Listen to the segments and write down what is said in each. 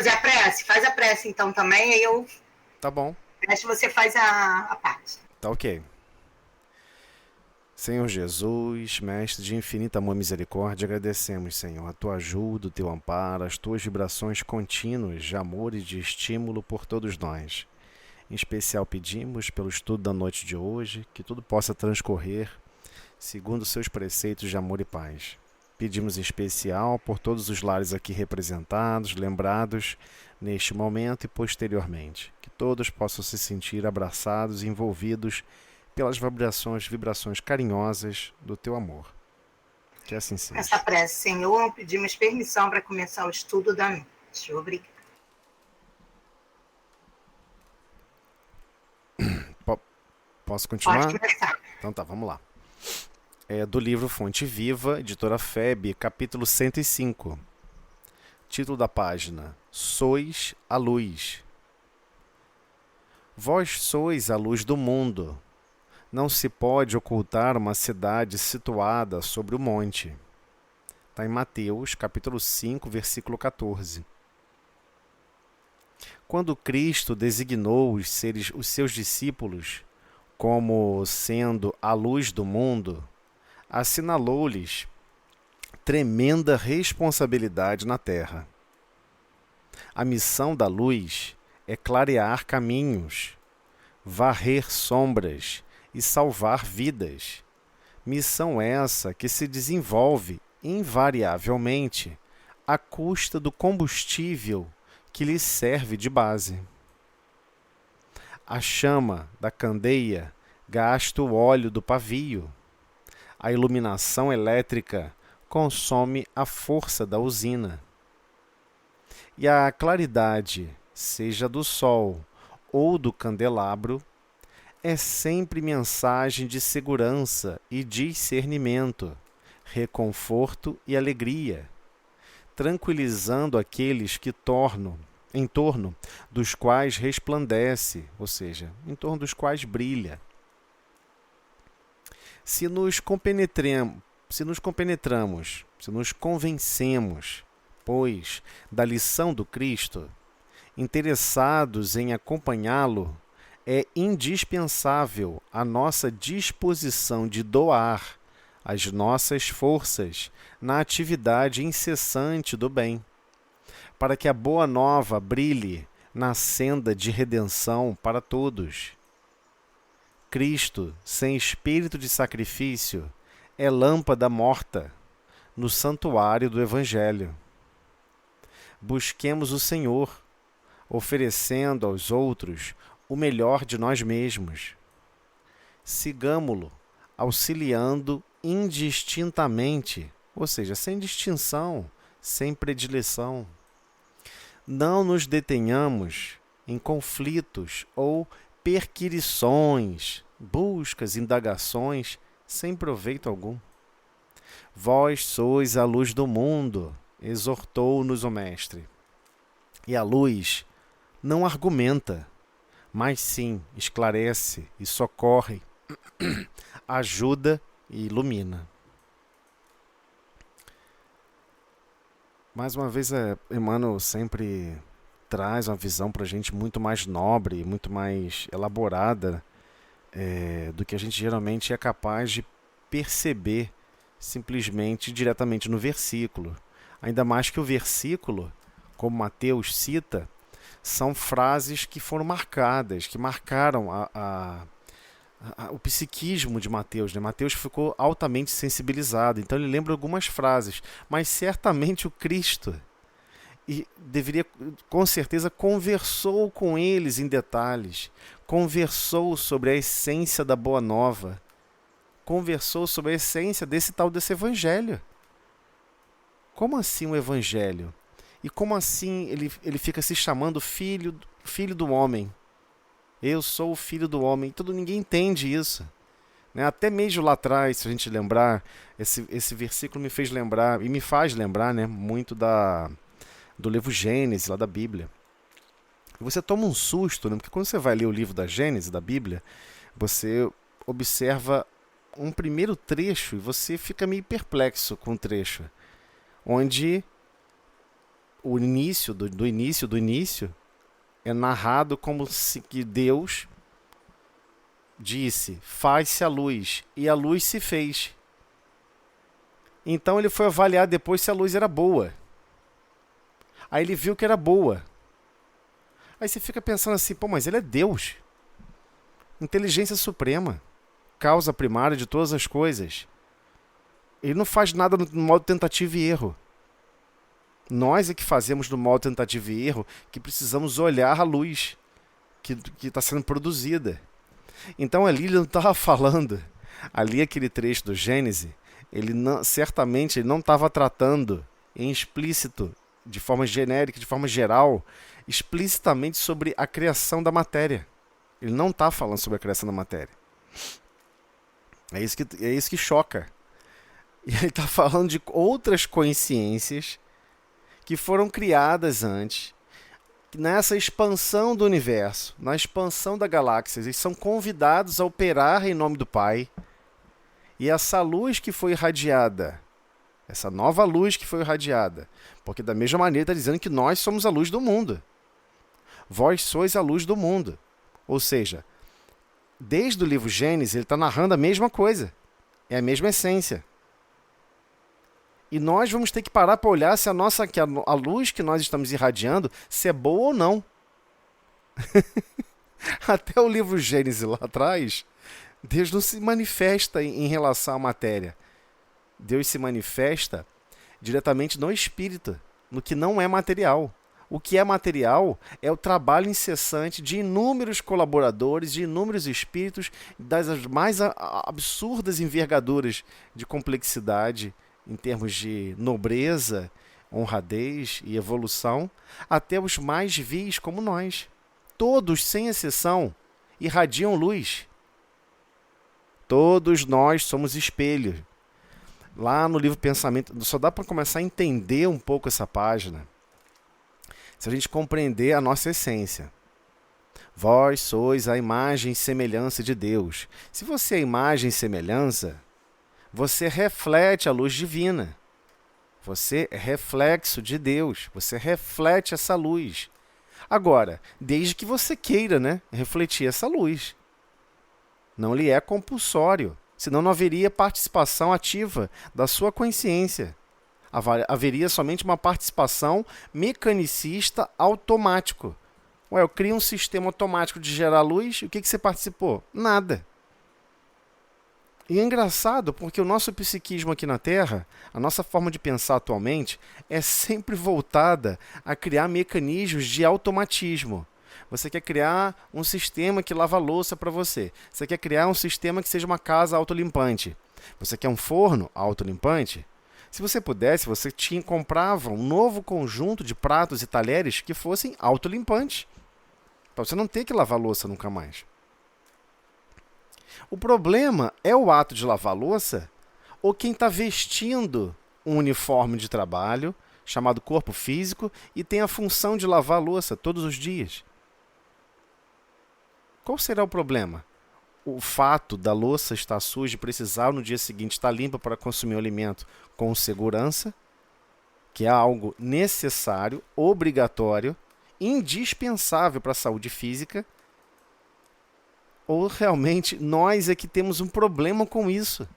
fazer a prece? Faz a prece então também, aí eu Tá bom, fecho, você faz a parte. tá ok. Senhor Jesus, Mestre de infinita amor e misericórdia, agradecemos, Senhor, a tua ajuda, o teu amparo, as tuas vibrações contínuas de amor e de estímulo por todos nós. Em especial pedimos pelo estudo da noite de hoje, que tudo possa transcorrer segundo os seus preceitos de amor e paz. Pedimos em especial por todos os lares aqui representados, lembrados neste momento e posteriormente, que todos possam se sentir abraçados e envolvidos pelas vibrações carinhosas do teu amor. Que assim Essa seja. prece, Senhor, pedimos permissão para começar o estudo da noite. Obrigada. Po- Posso Pode continuar? começar. Então tá, vamos lá. É do livro Fonte Viva, editora FEB, capítulo 105. Título da página: Sois a luz. Vós sois a luz do mundo. Não se pode ocultar uma cidade situada sobre o monte. Está em Mateus, capítulo 5, versículo 14. Quando Cristo designou os seus discípulos como sendo a luz do mundo, assinalou-lhes tremenda responsabilidade na terra. A missão da luz é clarear caminhos, varrer sombras e salvar vidas. Missão essa que se desenvolve invariavelmente à custa do combustível que lhe serve de base. A chama da candeia gasta o óleo do pavio. A iluminação elétrica consome a força da usina. E a claridade, seja do sol ou do candelabro, é sempre mensagem de segurança e discernimento, reconforto e alegria, tranquilizando aqueles que em torno dos quais resplandece, ou seja, em torno dos quais brilha. Se nos compenetramos, se nos convencemos, pois, da lição do Cristo, interessados em acompanhá-lo, é indispensável a nossa disposição de doar as nossas forças na atividade incessante do bem, para que a boa nova brilhe na senda de redenção para todos. Cristo, sem espírito de sacrifício, é lâmpada morta no santuário do Evangelho. Busquemos o Senhor, oferecendo aos outros o melhor de nós mesmos. Sigamo-lo, auxiliando indistintamente, ou seja, sem distinção, sem predileção. Não nos detenhamos em conflitos ou perquirições, buscas, indagações, sem proveito algum. Vós sois a luz do mundo, exortou-nos o Mestre. E a luz não argumenta, mas sim esclarece e socorre, ajuda e ilumina. Mais uma vez, Emmanuel sempre traz uma visão para a gente muito mais nobre, muito mais elaborada do que a gente geralmente é capaz de perceber simplesmente diretamente no versículo. Ainda mais que o versículo, como Mateus cita, são frases que foram marcadas, que marcaram o psiquismo de Mateus. Né? Mateus ficou altamente sensibilizado, então ele lembra algumas frases, mas certamente o Cristo e deveria, com certeza, conversou com eles em detalhes, conversou sobre a essência da Boa Nova, conversou sobre a essência desse evangelho. Como assim o evangelho? E como assim ele fica se chamando filho do homem? Eu sou o filho do homem. Ninguém entende isso. Né? Até mesmo lá atrás, se a gente lembrar, esse versículo me fez lembrar, e me faz lembrar, né, muito do livro Gênesis, lá da Bíblia. E você toma um susto, né? Porque quando você vai ler o livro da Gênesis, da Bíblia, você observa um primeiro trecho e você fica meio perplexo com o trecho, onde o início do início do início é narrado como se que Deus disse, faz-se a luz, e a luz se fez. Então ele foi avaliar depois se a luz era boa. Aí ele viu que era boa. Aí você fica pensando assim, pô, mas ele é Deus. Inteligência suprema. Causa primária de todas as coisas. Ele não faz nada no modo tentativa e erro. Nós é que fazemos no modo tentativa e erro, que precisamos olhar a luz que está sendo produzida. Então ali ele não estava falando, ali aquele trecho do Gênesis, certamente ele não estava tratando em explícito, de forma genérica, de forma geral, explicitamente sobre a criação da matéria. Ele não está falando sobre a criação da matéria. É isso que choca. E ele está falando de outras consciências que foram criadas antes, nessa expansão do universo, na expansão da galáxia. Eles são convidados a operar em nome do Pai. E essa luz que foi irradiada, essa nova luz que foi irradiada, porque da mesma maneira está dizendo que nós somos a luz do mundo. Vós sois a luz do mundo. Ou seja, desde o livro Gênesis, ele está narrando a mesma coisa. É a mesma essência. E nós vamos ter que parar para olhar se a luz que nós estamos irradiando, se é boa ou não. Até o livro Gênesis lá atrás, Deus não se manifesta em relação à matéria. Deus se manifesta diretamente no espírito, no que não é material. O que é material é o trabalho incessante de inúmeros colaboradores, de inúmeros espíritos, das mais absurdas envergaduras de complexidade, em termos de nobreza, honradez e evolução, até os mais vis como nós. Todos, sem exceção, irradiam luz. Todos nós somos espelhos. Lá no livro Pensamento, só dá para começar a entender um pouco essa página se a gente compreender a nossa essência. Vós sois a imagem e semelhança de Deus. Se você é imagem e semelhança, você reflete a luz divina. Você é reflexo de Deus. Você reflete essa luz. Agora, desde que você queira, refletir essa luz. Não lhe é compulsório. Senão não haveria participação ativa da sua consciência. Haveria somente uma participação mecanicista automático. Eu crio um sistema automático de gerar luz, e o que você participou? Nada. E é engraçado porque o nosso psiquismo aqui na Terra, a nossa forma de pensar atualmente, é sempre voltada a criar mecanismos de automatismo. Você quer criar um sistema que lava a louça para você. Você quer criar um sistema que seja uma casa autolimpante. Você quer um forno autolimpante? Se você pudesse, você comprava um novo conjunto de pratos e talheres que fossem autolimpantes, para você não ter que lavar a louça nunca mais. O problema é o ato de lavar a louça ou quem está vestindo um uniforme de trabalho chamado corpo físico e tem a função de lavar a louça todos os dias. Qual será o problema? O fato da louça estar suja e precisar no dia seguinte estar limpa para consumir o alimento com segurança, que é algo necessário, obrigatório, indispensável para a saúde física, ou realmente nós é que temos um problema com isso?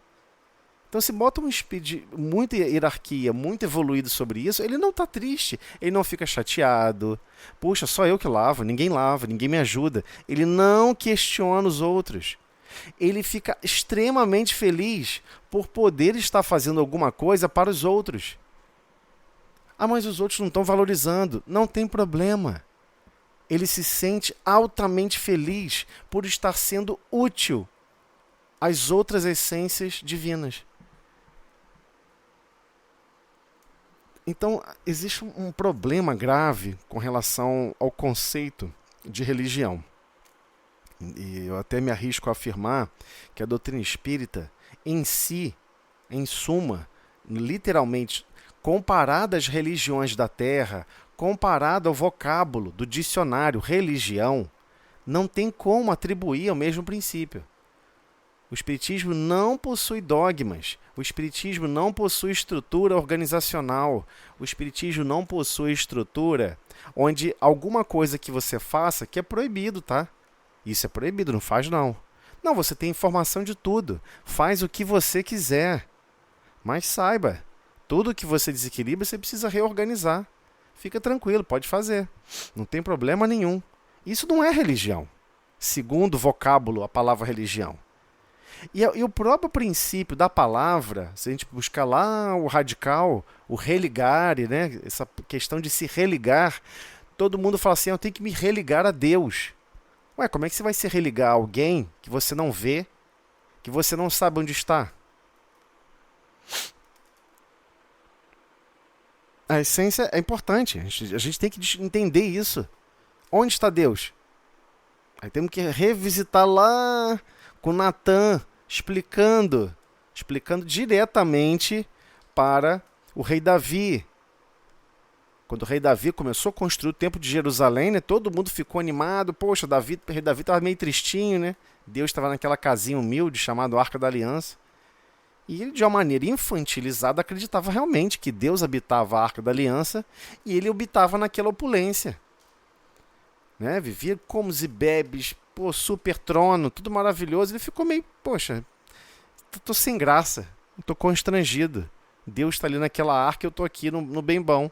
Então, se bota um espírito de muita hierarquia, muito evoluído sobre isso, ele não está triste, ele não fica chateado. Puxa, só eu que lavo, ninguém me ajuda. Ele não questiona os outros. Ele fica extremamente feliz por poder estar fazendo alguma coisa para os outros. Ah, mas os outros não estão valorizando. Não tem problema. Ele se sente altamente feliz por estar sendo útil às outras essências divinas. Então, existe um problema grave com relação ao conceito de religião. E eu até me arrisco a afirmar que a doutrina espírita, em si, em suma, literalmente, comparada às religiões da Terra, comparada ao vocábulo do dicionário religião, não tem como atribuir ao mesmo princípio. O Espiritismo não possui dogmas. O Espiritismo não possui estrutura organizacional. O Espiritismo não possui estrutura onde alguma coisa que você faça que é proibido, tá? Isso é proibido, não faz não. Não, você tem informação de tudo. Faz o que você quiser. Mas saiba, tudo que você desequilibra, você precisa reorganizar. Fica tranquilo, pode fazer. Não tem problema nenhum. Isso não é religião, segundo o vocábulo, a palavra religião. E o próprio princípio da palavra, se a gente buscar lá o radical, o religare, né? Essa questão de se religar, todo mundo fala assim, eu tenho que me religar a Deus. Ué, como é que você vai se religar a alguém que você não vê, que você não sabe onde está? A essência é importante, a gente tem que entender isso. Onde está Deus? Aí temos que revisitar lá com Natan, explicando diretamente para o rei Davi. Quando o rei Davi começou a construir o templo de Jerusalém, né, todo mundo ficou animado. Poxa, o rei Davi estava meio tristinho, né? Deus estava naquela casinha humilde chamada Arca da Aliança. E ele, de uma maneira infantilizada, acreditava realmente que Deus habitava a Arca da Aliança e ele habitava naquela opulência. Né? Vivia comes e bebes, pô, super trono, tudo maravilhoso. Ele ficou meio, poxa, tô sem graça, tô constrangido. Deus está ali naquela arca e eu tô aqui no bem bom.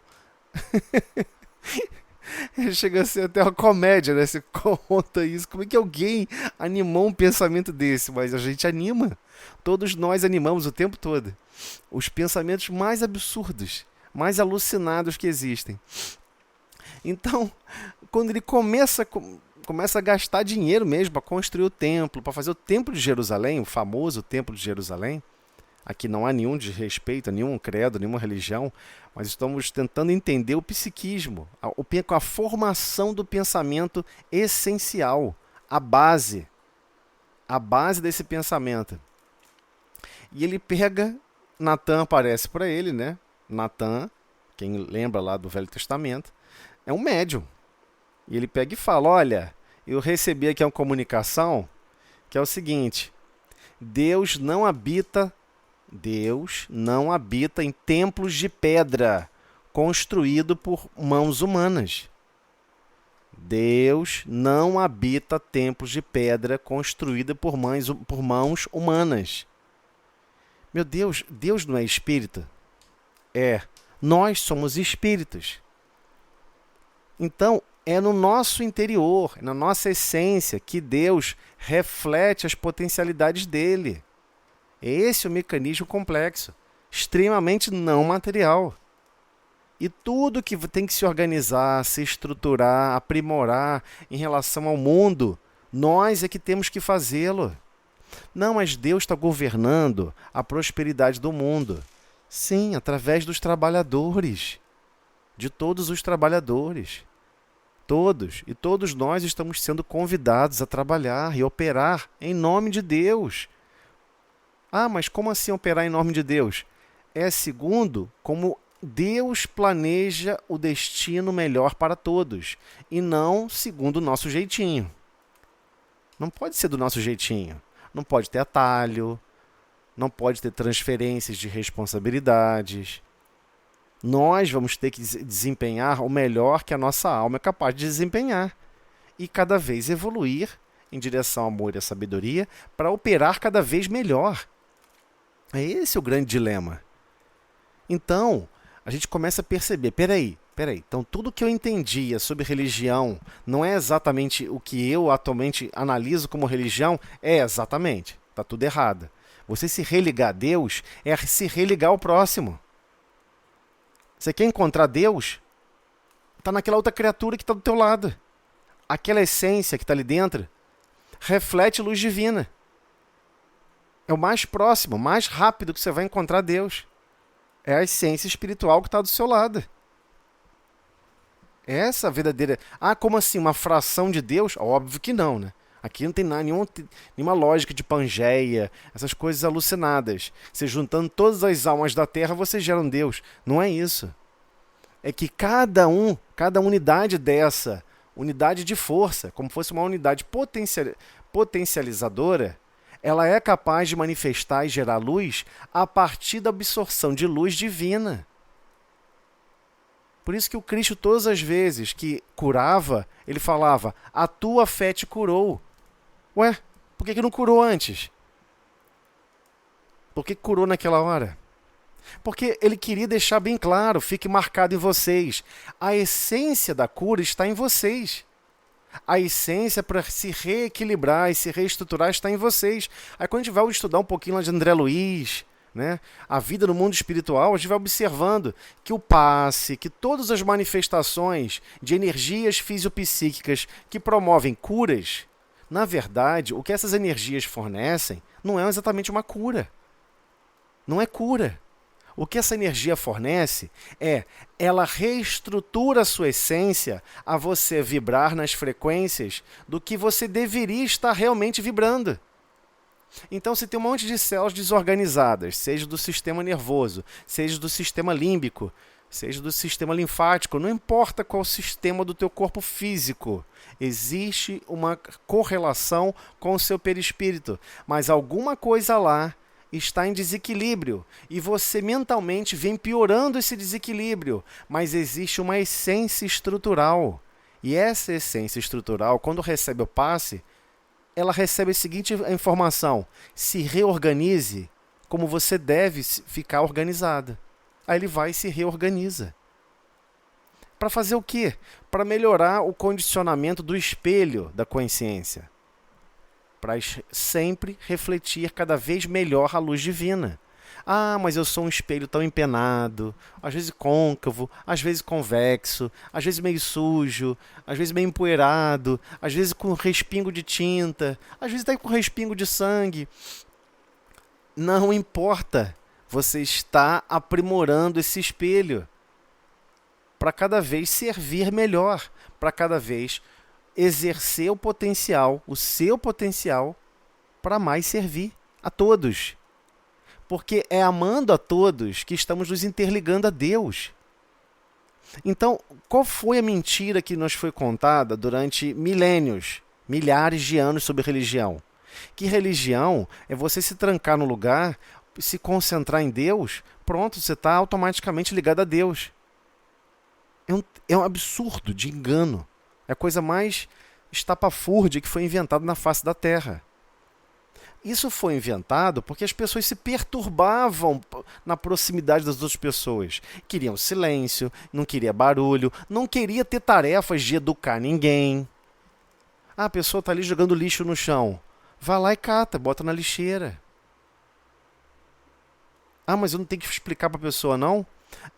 Chega a ser até uma comédia, né? Você conta isso. Como é que alguém animou um pensamento desse? Mas a gente anima. Todos nós animamos o tempo todo. Os pensamentos mais absurdos, mais alucinados que existem. Então, quando ele começa a gastar dinheiro mesmo para construir o templo, para fazer o templo de Jerusalém, o famoso templo de Jerusalém, aqui não há nenhum desrespeito, nenhum credo, nenhuma religião, mas estamos tentando entender o psiquismo, a formação do pensamento essencial, a base desse pensamento. E ele pega, Natan aparece para ele, né? Natan, quem lembra lá do Velho Testamento, é um médium. E ele pega e fala, olha, eu recebi aqui uma comunicação que é o seguinte, Deus não habita em templos de pedra construído por mãos humanas. Deus não habita templos de pedra construídos por mãos humanas. Meu Deus, Deus não é espírita? É. Nós somos espíritos. Então, é no nosso interior, na nossa essência, que Deus reflete as potencialidades dele. Esse é o mecanismo complexo, extremamente não material. E tudo que tem que se organizar, se estruturar, aprimorar em relação ao mundo, nós é que temos que fazê-lo. Não, mas Deus está governando a prosperidade do mundo. Sim, através dos trabalhadores, de todos os trabalhadores. Todos, e todos nós estamos sendo convidados a trabalhar e operar em nome de Deus. Ah, mas como assim operar em nome de Deus? É segundo como Deus planeja o destino melhor para todos, e não segundo o nosso jeitinho. Não pode ser do nosso jeitinho. Não pode ter atalho, não pode ter transferências de responsabilidades. Nós vamos ter que desempenhar o melhor que a nossa alma é capaz de desempenhar. E cada vez evoluir em direção ao amor e à sabedoria para operar cada vez melhor. É esse o grande dilema. Então, a gente começa a perceber, peraí, então tudo que eu entendia sobre religião não é exatamente o que eu atualmente analiso como religião? É exatamente, está tudo errado. Você se religar a Deus é se religar ao próximo. Você quer encontrar Deus? Está naquela outra criatura que está do teu lado. Aquela essência que está ali dentro reflete luz divina. É o mais próximo, mais rápido que você vai encontrar Deus. É a essência espiritual que está do seu lado. Essa verdadeira... Ah, como assim? Uma fração de Deus? Óbvio que não, né? Aqui não tem nenhuma lógica de Pangeia, essas coisas alucinadas. Você juntando todas as almas da Terra, você gera um Deus. Não é isso. É que cada unidade dessa, unidade de força, como fosse uma unidade potencializadora, ela é capaz de manifestar e gerar luz a partir da absorção de luz divina. Por isso que o Cristo, todas as vezes que curava, ele falava, a tua fé te curou. Ué, por que não curou antes? Por que curou naquela hora? Porque ele queria deixar bem claro, fique marcado em vocês. A essência da cura está em vocês. A essência para se reequilibrar e se reestruturar está em vocês. Aí quando a gente vai estudar um pouquinho lá de André Luiz, né, a vida no mundo espiritual, a gente vai observando que o passe, que todas as manifestações de energias fisiopsíquicas que promovem curas, na verdade, o que essas energias fornecem não é exatamente uma cura. Não é cura. O que essa energia fornece ela reestrutura a sua essência a você vibrar nas frequências do que você deveria estar realmente vibrando. Então, se tem um monte de células desorganizadas, seja do sistema nervoso, seja do sistema límbico, seja do sistema linfático, não importa qual sistema do teu corpo físico, existe uma correlação com o seu perispírito, mas alguma coisa lá está em desequilíbrio e você mentalmente vem piorando esse desequilíbrio, mas existe uma essência estrutural. E essa essência estrutural, quando recebe o passe, ela recebe a seguinte informação: se reorganize como você deve ficar organizada. Aí ele vai e se reorganiza. Para fazer o quê? Para melhorar o condicionamento do espelho da consciência. Para sempre refletir cada vez melhor a luz divina. Ah, mas eu sou um espelho tão empenado, às vezes côncavo, às vezes convexo, às vezes meio sujo, às vezes meio empoeirado, às vezes com respingo de tinta, às vezes até com respingo de sangue. Não importa, você está aprimorando esse espelho para cada vez servir melhor, para cada vez exercer o seu potencial, para mais servir a todos. Porque é amando a todos que estamos nos interligando a Deus. Então, qual foi a mentira que nos foi contada durante milênios, milhares de anos sobre religião? Que religião é você se trancar no lugar, se concentrar em Deus, pronto, você está automaticamente ligado a Deus. É um absurdo de engano. É a coisa mais estapafúrdia que foi inventada na face da Terra. Isso foi inventado porque as pessoas se perturbavam na proximidade das outras pessoas. Queriam silêncio, não queria barulho, não queria ter tarefas de educar ninguém. Ah, a pessoa está ali jogando lixo no chão. Vai lá e cata, bota na lixeira. Ah, mas eu não tenho que explicar para a pessoa, não?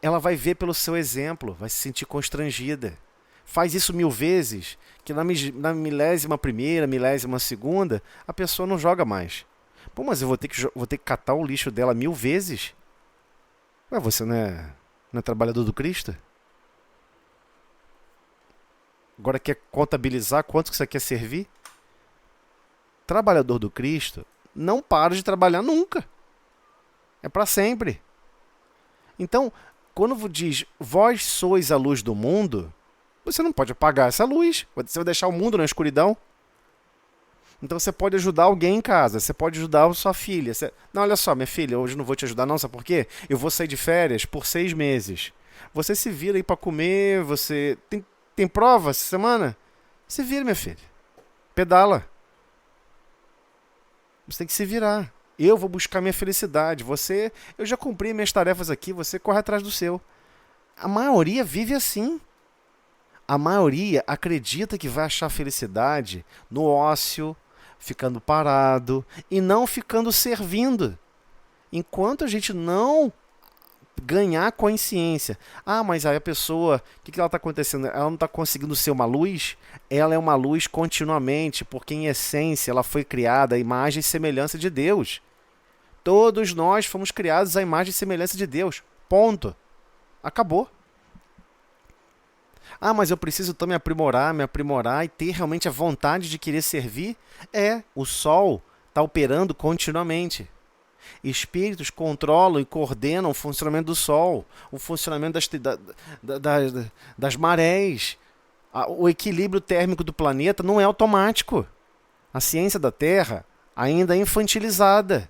Ela vai ver pelo seu exemplo, vai se sentir constrangida. Faz isso 1000 vezes, que na 11ª, 12ª, a pessoa não joga mais. Pô, mas eu vou ter que catar o lixo dela 1000 vezes? Ué, você não é trabalhador do Cristo? Agora quer contabilizar quanto que você quer servir? Trabalhador do Cristo não para de trabalhar nunca. É para sempre. Então, quando diz, vós sois a luz do mundo, você não pode apagar essa luz. Você vai deixar o mundo na escuridão. Então você pode ajudar alguém em casa. Você pode ajudar a sua filha. Não, olha só, minha filha, hoje não vou te ajudar não, sabe por quê? Eu vou sair de férias por 6 meses. Você se vira aí para comer, você... Tem prova essa semana? Se vira, minha filha. Pedala. Você tem que se virar. Eu vou buscar minha felicidade. Eu já cumpri minhas tarefas aqui, você corre atrás do seu. A maioria vive assim. A maioria acredita que vai achar felicidade no ócio, ficando parado e não ficando servindo. Enquanto a gente não ganhar consciência. Ah, mas aí a pessoa, o que ela está acontecendo? Ela não está conseguindo ser uma luz? Ela é uma luz continuamente, porque em essência ela foi criada à imagem e semelhança de Deus. Todos nós fomos criados à imagem e semelhança de Deus. Ponto. Acabou. Ah, mas eu preciso então me aprimorar e ter realmente a vontade de querer servir? O Sol está operando continuamente. Espíritos controlam e coordenam o funcionamento do Sol, o funcionamento das marés. O equilíbrio térmico do planeta não é automático. A ciência da Terra ainda infantilizada.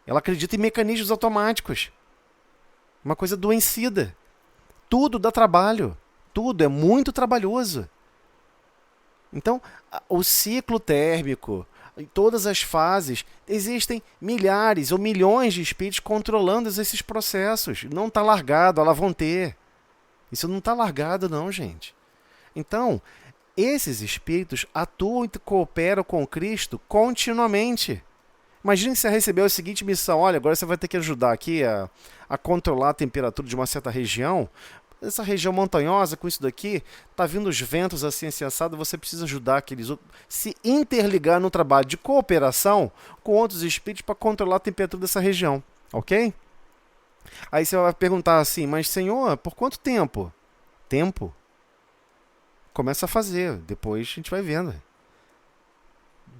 Ela acredita em mecanismos automáticos. Uma coisa adoecida. Tudo dá trabalho. Tudo é muito trabalhoso. Então, o ciclo térmico, em todas as fases, existem milhares ou milhões de espíritos controlando esses processos. Não está largado, elas vão ter. Isso não está largado não, gente. Então, esses espíritos atuam e cooperam com Cristo continuamente. Imagine que você recebeu a seguinte missão: olha, agora você vai ter que ajudar aqui a controlar a temperatura de uma certa região. Essa região montanhosa, com isso daqui, tá vindo os ventos assim assado, você precisa ajudar aqueles outros, se interligar no trabalho de cooperação com outros espíritos para controlar a temperatura dessa região, ok? Aí você vai perguntar assim, mas Senhor, por quanto tempo? Tempo? Começa a fazer, depois a gente vai vendo.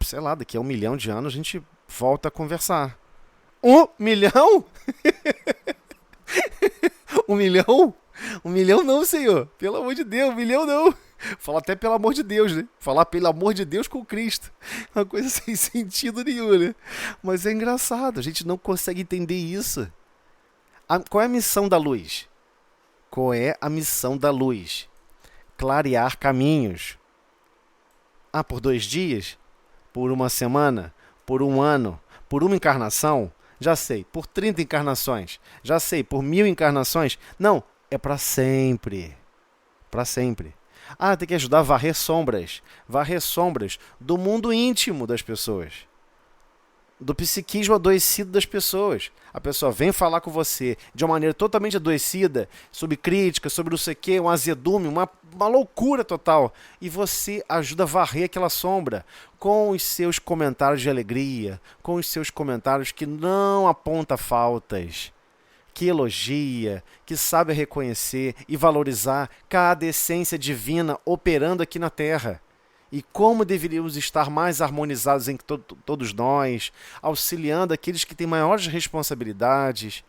Sei lá, daqui a 1 milhão de anos a gente volta a conversar. 1 milhão? 1 milhão? 1 milhão não, Senhor. Pelo amor de Deus, 1 milhão não. Fala até pelo amor de Deus, né? Falar pelo amor de Deus com Cristo. Uma coisa sem sentido nenhum, né? Mas é engraçado, a gente não consegue entender isso. Qual é a missão da luz? Qual é a missão da luz? Clarear caminhos. Por 2 dias? Por 1 semana? Por 1 ano? Por 1 encarnação? Já sei. Por 30 encarnações? Já sei. Por 1000 encarnações? Não. É para sempre. Para sempre. Tem que ajudar a varrer sombras. Varrer sombras do mundo íntimo das pessoas. Do psiquismo adoecido das pessoas. A pessoa vem falar com você de uma maneira totalmente adoecida, sobre crítica, sobre não sei o quê, um azedume, uma loucura total. E você ajuda a varrer aquela sombra com os seus comentários de alegria, com os seus comentários que não apontam faltas, que elogia, que sabe reconhecer e valorizar cada essência divina operando aqui na Terra. E como deveríamos estar mais harmonizados em todos nós, auxiliando aqueles que têm maiores responsabilidades,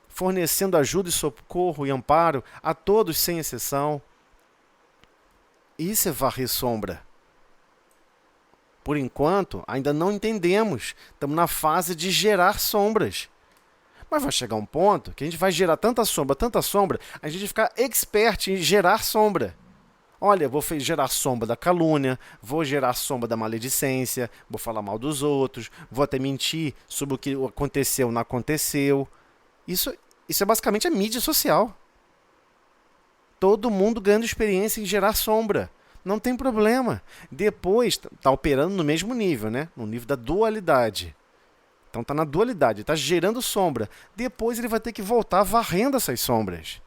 fornecendo ajuda e socorro e amparo a todos sem exceção. Isso é varrer sombra. Por enquanto, ainda não entendemos. Estamos na fase de gerar sombras. Mas vai chegar um ponto que a gente vai gerar tanta sombra, a gente vai ficar expert em gerar sombra. Olha, vou gerar sombra da calúnia, vou gerar sombra da maledicência, vou falar mal dos outros, vou até mentir sobre o que aconteceu ou não aconteceu. Isso é basicamente a mídia social. Todo mundo ganhando experiência em gerar sombra. Não tem problema. Depois, está operando no mesmo nível, né? No nível da dualidade. Então está na dualidade, está gerando sombra. Depois ele vai ter que voltar varrendo essas sombras.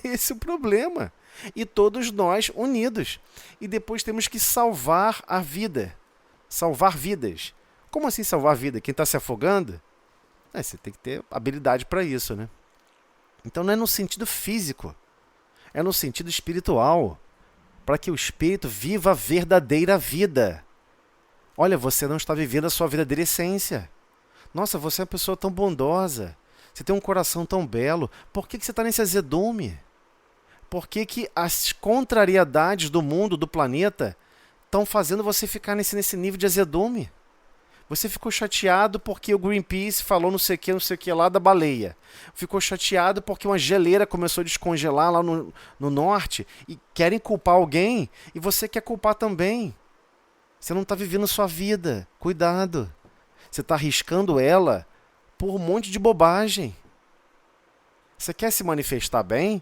Esse é o problema. E todos nós unidos. E depois temos que salvar a vida. Salvar vidas. Como assim salvar a vida? Quem está se afogando? Você tem que ter habilidade para isso, né? Então não é no sentido físico. É no sentido espiritual. Para que o espírito viva a verdadeira vida. Olha, você não está vivendo a sua verdadeira essência. Nossa, você é uma pessoa tão bondosa. Você tem um coração tão belo. Por que você está nesse azedume? Por que as contrariedades do mundo, do planeta, estão fazendo você ficar nesse nível de azedume? Você ficou chateado porque o Greenpeace falou não sei o que lá da baleia. Ficou chateado porque uma geleira começou a descongelar lá no norte e querem culpar alguém e você quer culpar também. Você não está vivendo a sua vida. Cuidado. Você está arriscando ela por um monte de bobagem. Você quer se manifestar bem?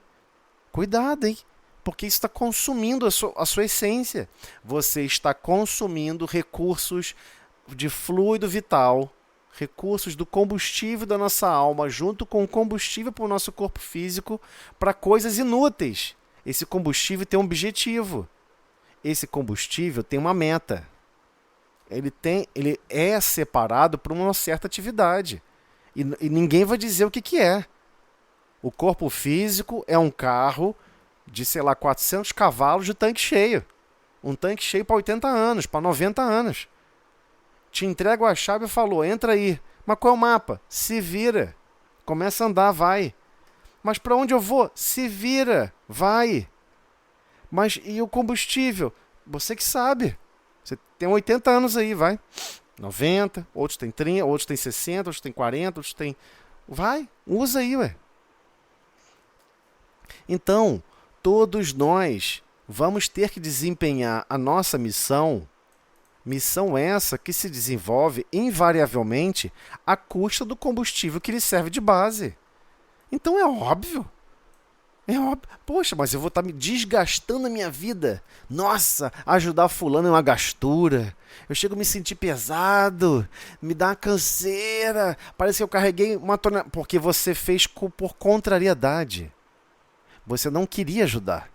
Cuidado, hein? Porque isso está consumindo a sua essência. Você está consumindo recursos de fluido vital, recursos do combustível da nossa alma, junto com o combustível para o nosso corpo físico, para coisas inúteis. Esse combustível tem um objetivo. Esse combustível tem uma meta. Ele é separado por uma certa atividade. E ninguém vai dizer o que é. O corpo físico é um carro de, 400 cavalos de tanque cheio. Um tanque cheio para 80 anos, para 90 anos. Te entrego a chave e falou, entra aí. Mas qual é o mapa? Se vira. Começa a andar, vai. Mas para onde eu vou? Se vira, vai. Mas e o combustível? Você que sabe. Você tem 80 anos aí, vai. 90, outros têm 30, outros têm 60, outros têm 40, outros têm... Vai, usa aí, ué. Então, todos nós vamos ter que desempenhar a nossa missão, missão essa que se desenvolve invariavelmente à custa do combustível que lhe serve de base. Então é óbvio. É óbvio. Poxa, mas eu vou estar me desgastando a minha vida. Nossa, ajudar fulano é uma gastura. Eu chego a me sentir pesado, me dá uma canseira. Parece que eu carreguei uma tonelada. Porque você fez por contrariedade. Você não queria ajudar.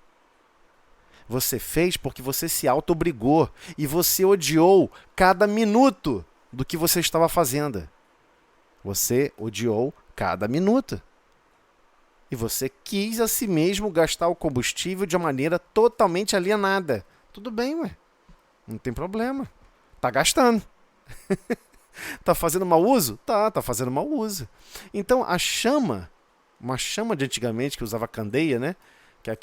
Você fez porque você se auto-obrigou. E você odiou cada minuto do que você estava fazendo. Você odiou cada minuto. E você quis a si mesmo gastar o combustível de uma maneira totalmente alienada. Tudo bem, ué. Não tem problema. Tá gastando. Tá fazendo mau uso? Tá fazendo mau uso. Então, a chama, uma chama de antigamente que usava candeia, né? Que é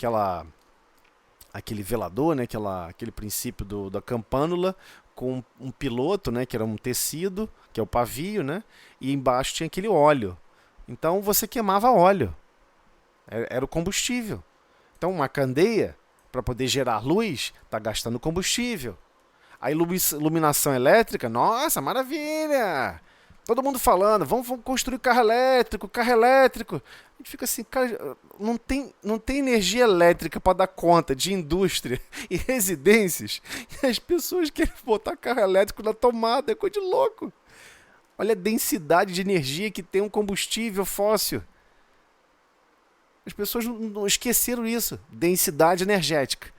aquele velador, né? Aquele princípio da campânula com um piloto, né? Que era um tecido, que é o pavio, né? E embaixo tinha aquele óleo. Então, você queimava óleo. Era o combustível. Então, uma candeia, para poder gerar luz, está gastando combustível. A iluminação elétrica, nossa, maravilha! Todo mundo falando, vamos construir carro elétrico, carro elétrico. A gente fica assim, cara, não tem energia elétrica para dar conta de indústria e residências. E as pessoas querem botar carro elétrico na tomada, é coisa de louco. Olha a densidade de energia que tem um combustível fóssil. As pessoas não esqueceram isso. Densidade energética.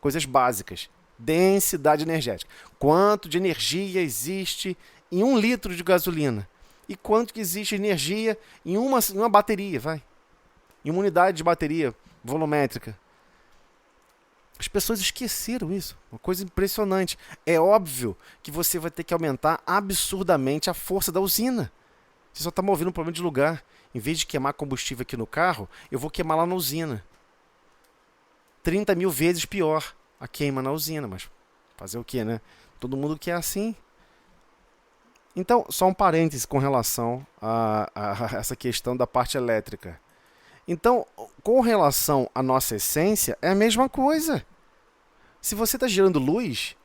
Coisas básicas. Densidade energética. Quanto de energia existe em 1 litro de gasolina? E quanto que existe energia em uma bateria, vai? Em uma unidade de bateria volumétrica. As pessoas esqueceram isso. Uma coisa impressionante. É óbvio que você vai ter que aumentar absurdamente a força da usina. Você só está movendo um problema de lugar. Em vez de queimar combustível aqui no carro, eu vou queimar lá na usina. 30 mil vezes pior a queima na usina, mas fazer o quê, né? Todo mundo quer assim. Então, só um parêntese com relação a essa questão da parte elétrica. Então, com relação à nossa essência, é a mesma coisa. Se você está gerando luz,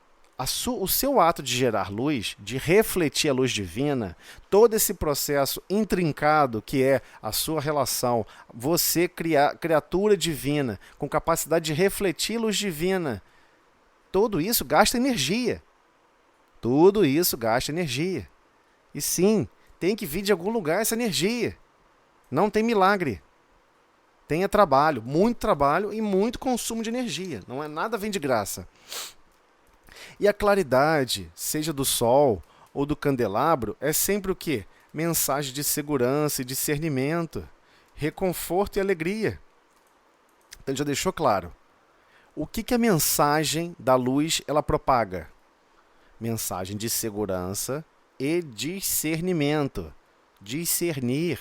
o seu ato de gerar luz, de refletir a luz divina, todo esse processo intrincado que é a sua relação, você criatura divina, com capacidade de refletir luz divina, tudo isso gasta energia. Tudo isso gasta energia. E sim, tem que vir de algum lugar essa energia. Não tem milagre. Tenha trabalho, muito trabalho e muito consumo de energia. Não é nada vem de graça. E a claridade, seja do sol ou do candelabro, é sempre o quê? Mensagem de segurança e discernimento, reconforto e alegria. Então já deixou claro. O que a mensagem da luz ela propaga? Mensagem de segurança e discernimento. Discernir,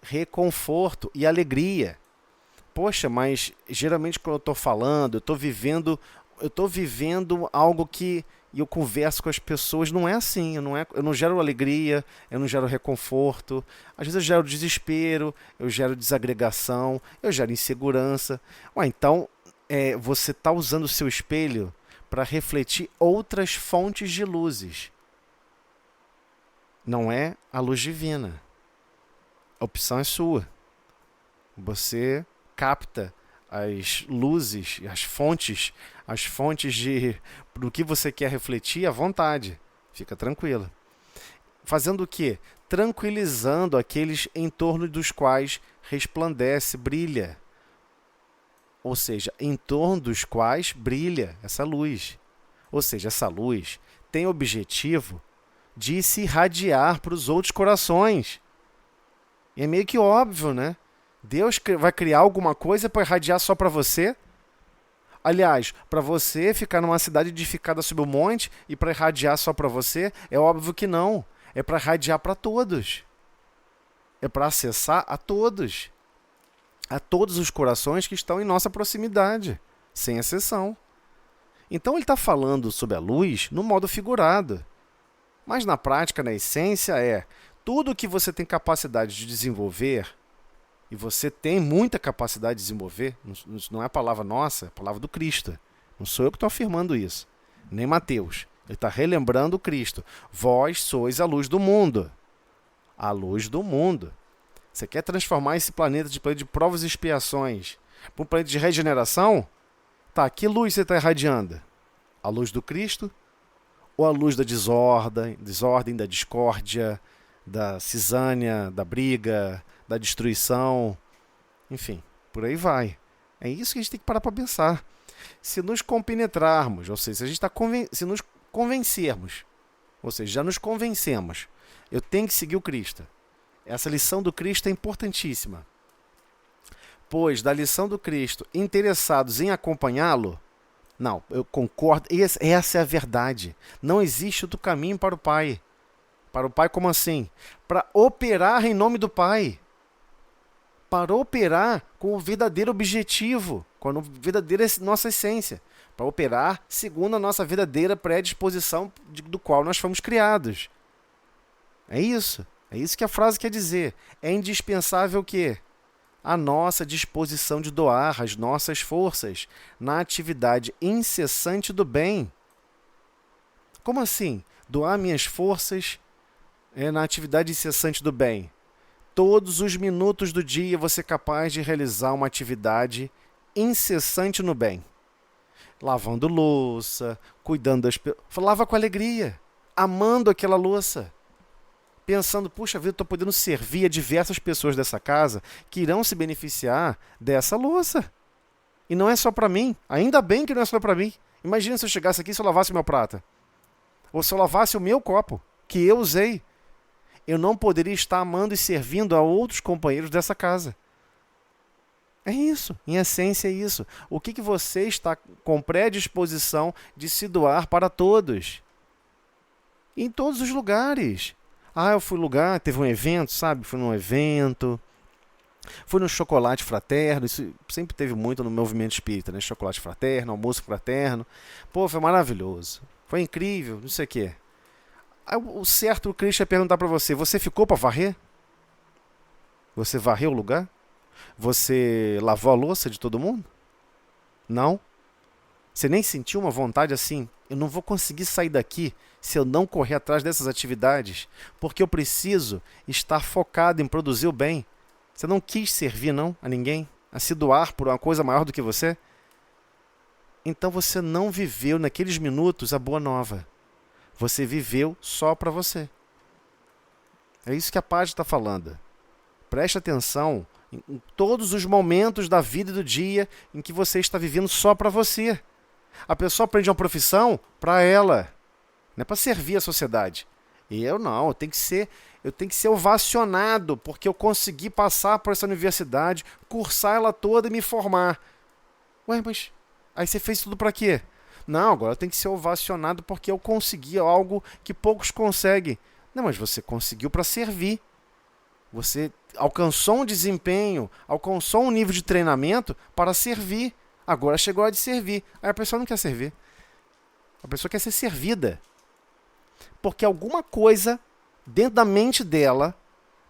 reconforto e alegria. Poxa, mas geralmente quando eu estou falando, eu estou vivendo algo que eu converso com as pessoas, não é assim, eu não gero alegria, eu não gero reconforto, às vezes eu gero desespero, eu gero desagregação, eu gero insegurança. Então, você está usando o seu espelho para refletir outras fontes de luzes. Não é a luz divina. A opção é sua. Você capta as luzes, as fontes do que você quer refletir à vontade. Fica tranquila. Fazendo o quê? Tranquilizando aqueles em torno dos quais resplandece, brilha. Ou seja, em torno dos quais brilha essa luz. Ou seja, essa luz tem o objetivo de se irradiar para os outros corações. E é meio que óbvio, né? Deus vai criar alguma coisa para irradiar só para você? Aliás, para você ficar numa cidade edificada sob o monte e para irradiar só para você, é óbvio que não. É para irradiar para todos. É para acessar a todos. A todos os corações que estão em nossa proximidade, sem exceção. Então ele está falando sobre a luz no modo figurado. Mas na prática, na essência, tudo que você tem capacidade de desenvolver, e você tem muita capacidade de desenvolver, isso não é a palavra nossa, é a palavra do Cristo. Não sou eu que estou afirmando isso, nem Mateus. Ele está relembrando o Cristo. Vós sois a luz do mundo. A luz do mundo. Você quer transformar esse planeta de provas e expiações para um planeta de regeneração? Tá, que luz você está irradiando? A luz do Cristo? Ou a luz da desordem, da discórdia, da cisânia, da briga, da destruição? Enfim, por aí vai. É isso que a gente tem que parar para pensar. Se nos compenetrarmos, ou seja, se a gente se nos convencermos, ou seja, já nos convencemos, eu tenho que seguir o Cristo. Essa lição do Cristo é importantíssima. Pois, da lição do Cristo, interessados em acompanhá-lo, não, eu concordo, essa é a verdade. Não existe outro caminho para o Pai. Para o Pai como assim? Para operar em nome do Pai. Para operar com o verdadeiro objetivo, com a verdadeira nossa essência. Para operar segundo a nossa verdadeira predisposição do qual nós fomos criados. É isso. É isso que a frase quer dizer. É indispensável o quê? A nossa disposição de doar as nossas forças na atividade incessante do bem. Como assim? Doar minhas forças na atividade incessante do bem. Todos os minutos do dia você é capaz de realizar uma atividade incessante no bem. Lavando louça, cuidando das pessoas. Lava com alegria, amando aquela louça. Pensando, puxa vida, estou podendo servir a diversas pessoas dessa casa que irão se beneficiar dessa louça. E não é só para mim. Ainda bem que não é só para mim. Imagina se eu chegasse aqui e eu lavasse meu prato. Ou se eu lavasse o meu copo, que eu usei. Eu não poderia estar amando e servindo a outros companheiros dessa casa. É isso. Em essência é isso. O que você está com predisposição de se doar para todos? Em todos os lugares. Eu fui lugar, teve um evento, sabe? Fui num evento, fui no chocolate fraterno, isso sempre teve muito no movimento espírita, né? Chocolate fraterno, almoço fraterno. Pô, foi maravilhoso, foi incrível, não sei o quê. Aí, o certo, o Cristo ia perguntar para você, você ficou para varrer? Você varreu o lugar? Você lavou a louça de todo mundo? Não? Você nem sentiu uma vontade assim? Eu não vou conseguir sair daqui se eu não correr atrás dessas atividades, porque eu preciso estar focado em produzir o bem. Você não quis servir, não, a ninguém? A se doar por uma coisa maior do que você? Então você não viveu naqueles minutos a boa nova. Você viveu só para você. É isso que a página está falando. Preste atenção em todos os momentos da vida e do dia em que você está vivendo só para você. A pessoa aprende uma profissão para ela, não é para servir a sociedade. E eu não, eu tenho que ser ovacionado porque eu consegui passar por essa universidade, cursar ela toda e me formar. Ué, mas aí você fez tudo para quê? Não, agora eu tenho que ser ovacionado porque eu consegui algo que poucos conseguem. Não, mas você conseguiu para servir. Você alcançou um desempenho, alcançou um nível de treinamento para servir. Agora chegou a hora de servir. Aí a pessoa não quer servir. A pessoa quer ser servida. Porque alguma coisa dentro da mente dela,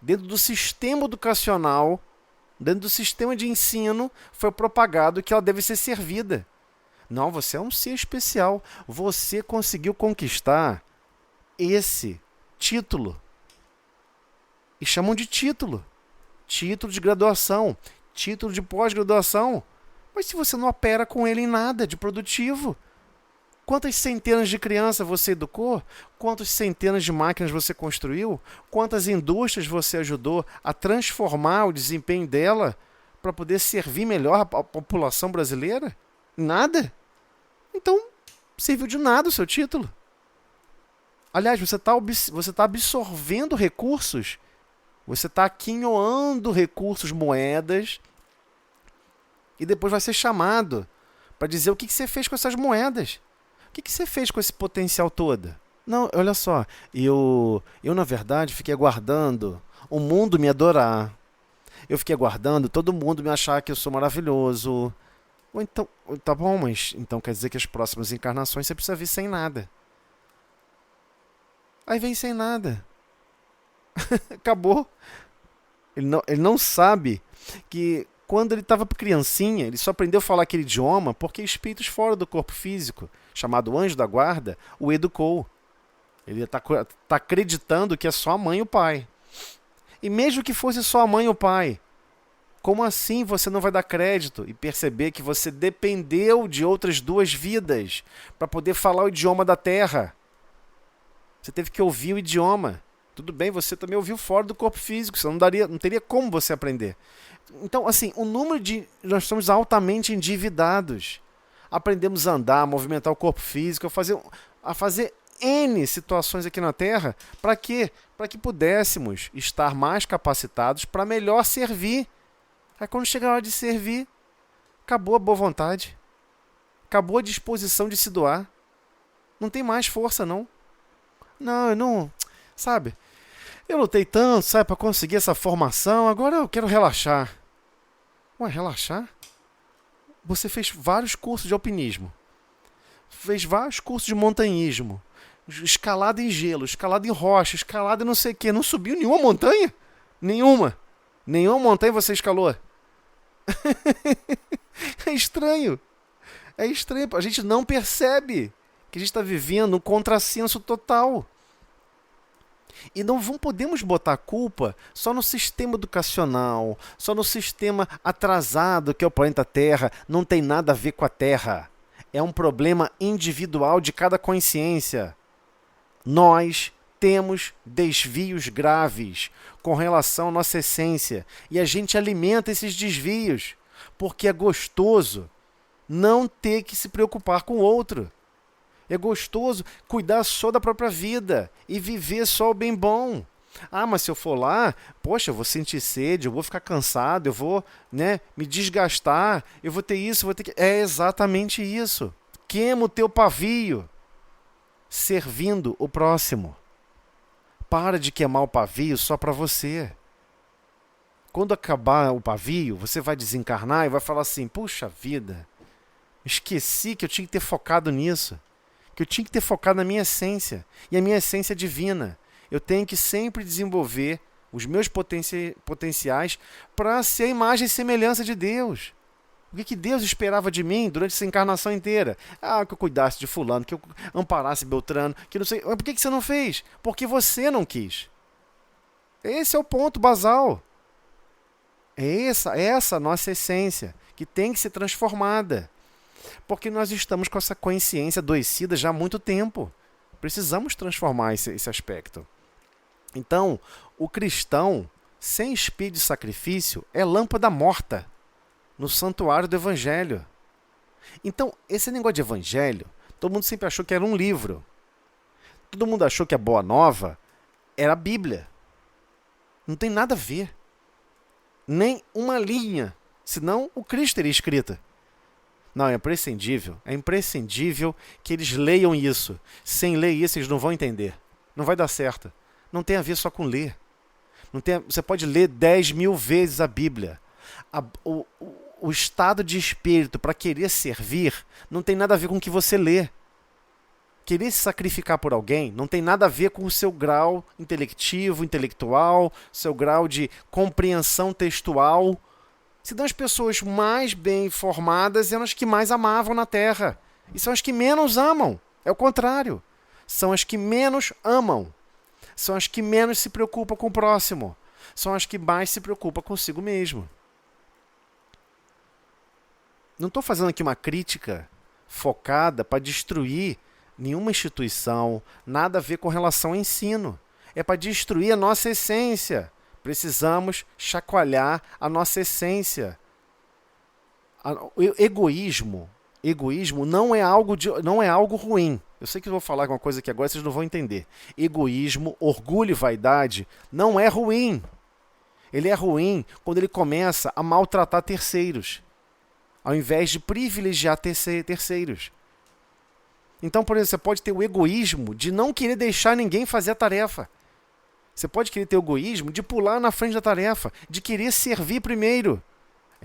dentro do sistema educacional, dentro do sistema de ensino, foi propagado que ela deve ser servida. Não, você é um ser especial. Você conseguiu conquistar esse título. E chamam de título. Título de graduação. Título de pós-graduação. Mas se você não opera com ele em nada de produtivo, quantas centenas de crianças você educou? Quantas centenas de máquinas você construiu? Quantas indústrias você ajudou a transformar o desempenho dela para poder servir melhor a população brasileira? Nada? Então, serviu de nada o seu título. Aliás, você está absorvendo recursos, você está aquinhoando recursos, moedas, e depois vai ser chamado para dizer o que você fez com essas moedas. O que você fez com esse potencial todo? Não, olha só, eu na verdade fiquei aguardando o mundo me adorar. Eu fiquei aguardando todo mundo me achar que eu sou maravilhoso. Então, tá bom, mas então quer dizer que as próximas encarnações você precisa vir sem nada. Aí vem sem nada. Acabou. Ele não sabe que quando ele estava criancinha, ele só aprendeu a falar aquele idioma porque espíritos fora do corpo físico, chamado anjo da guarda, o educou. Ele está acreditando que é só a mãe e o pai. E mesmo que fosse só a mãe e o pai, como assim você não vai dar crédito e perceber que você dependeu de outras duas vidas para poder falar o idioma da Terra? Você teve que ouvir o idioma. Tudo bem, você também ouviu fora do corpo físico, você não teria como você aprender. Então, assim, nós estamos altamente endividados. Aprendemos a andar, a movimentar o corpo físico, a fazer N situações aqui na Terra. Para quê? Para que pudéssemos estar mais capacitados para melhor servir. Aí quando chega a hora de servir, acabou a boa vontade. Acabou a disposição de se doar. Não tem mais força, não. Não, eu não... Sabe? Eu lutei tanto, sabe, para conseguir essa formação, agora eu quero relaxar. Ué, relaxar? Você fez vários cursos de alpinismo. Fez vários cursos de montanhismo. Escalada em gelo, escalada em rocha, escalada em não sei o quê. Não subiu nenhuma montanha? Nenhuma. Nenhuma montanha você escalou. É estranho. É estranho. A gente não percebe que a gente está vivendo um contrassenso total. E não podemos botar a culpa só no sistema educacional, só no sistema atrasado que é o planeta Terra. Não tem nada a ver com a Terra. É um problema individual de cada consciência. Nós temos desvios graves com relação à nossa essência. E a gente alimenta esses desvios, porque é gostoso não ter que se preocupar com o outro. É gostoso cuidar só da própria vida e viver só o bem bom. Ah, mas se eu for lá, poxa, eu vou sentir sede, eu vou ficar cansado, eu vou, me desgastar, eu vou ter isso, vou ter que... É exatamente isso. Queima o teu pavio servindo o próximo. Para de queimar o pavio só para você. Quando acabar o pavio, você vai desencarnar e vai falar assim, puxa vida, esqueci que eu tinha que ter focado nisso. Que eu tinha que ter focado na minha essência. E a minha essência é divina. Eu tenho que sempre desenvolver os meus potenciais para ser a imagem e semelhança de Deus. O que Deus esperava de mim durante essa encarnação inteira? Ah, que eu cuidasse de fulano, que eu amparasse Beltrano, que não sei... Mas por que você não fez? Porque você não quis. Esse é o ponto basal. É essa a nossa essência, que tem que ser transformada. Porque nós estamos com essa consciência adoecida já há muito tempo. Precisamos transformar esse aspecto. Então, o cristão, sem espírito de sacrifício, é lâmpada morta no santuário do Evangelho. Então, esse negócio de Evangelho, todo mundo sempre achou que era um livro. Todo mundo achou que a Boa Nova era a Bíblia. Não tem nada a ver. Nem uma linha. Senão, o Cristo teria escrita. Não, é imprescindível que eles leiam isso. Sem ler isso, eles não vão entender. Não vai dar certo. Não tem a ver só com ler. Você pode ler 10.000 vezes a Bíblia. O estado de espírito para querer servir não tem nada a ver com o que você lê. Querer se sacrificar por alguém não tem nada a ver com o seu grau intelectual, seu grau de compreensão textual. Senão as pessoas mais bem formadas eram as que mais amavam na Terra. E são as que menos amam. É o contrário. São as que menos amam. São as que menos se preocupam com o próximo. São as que mais se preocupam consigo mesmo. Não estou fazendo aqui uma crítica focada para destruir nenhuma instituição, nada a ver com relação ao ensino. É para destruir a nossa essência. Precisamos chacoalhar a nossa essência. O egoísmo não é algo ruim. Eu sei que eu vou falar uma coisa que agora vocês não vão entender. Egoísmo, orgulho e vaidade não é ruim. Ele é ruim quando ele começa a maltratar terceiros, ao invés de privilegiar terceiros. Então, por exemplo, você pode ter o egoísmo de não querer deixar ninguém fazer a tarefa. Você pode querer ter o egoísmo de pular na frente da tarefa, de querer servir primeiro.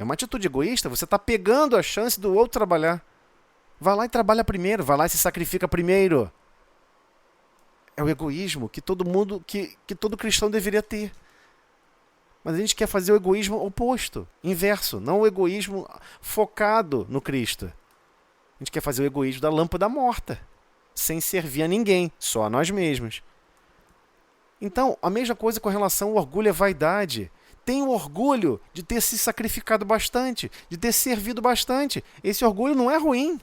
É uma atitude egoísta, você está pegando a chance do outro trabalhar. Vai lá e trabalha primeiro, vai lá e se sacrifica primeiro. É o egoísmo que todo mundo, que todo cristão deveria ter. Mas a gente quer fazer o egoísmo oposto, inverso, não o egoísmo focado no Cristo. A gente quer fazer o egoísmo da lâmpada morta, sem servir a ninguém, só a nós mesmos. Então, a mesma coisa com relação ao orgulho e à vaidade. Tenho orgulho de ter se sacrificado bastante, de ter servido bastante. Esse orgulho não é ruim.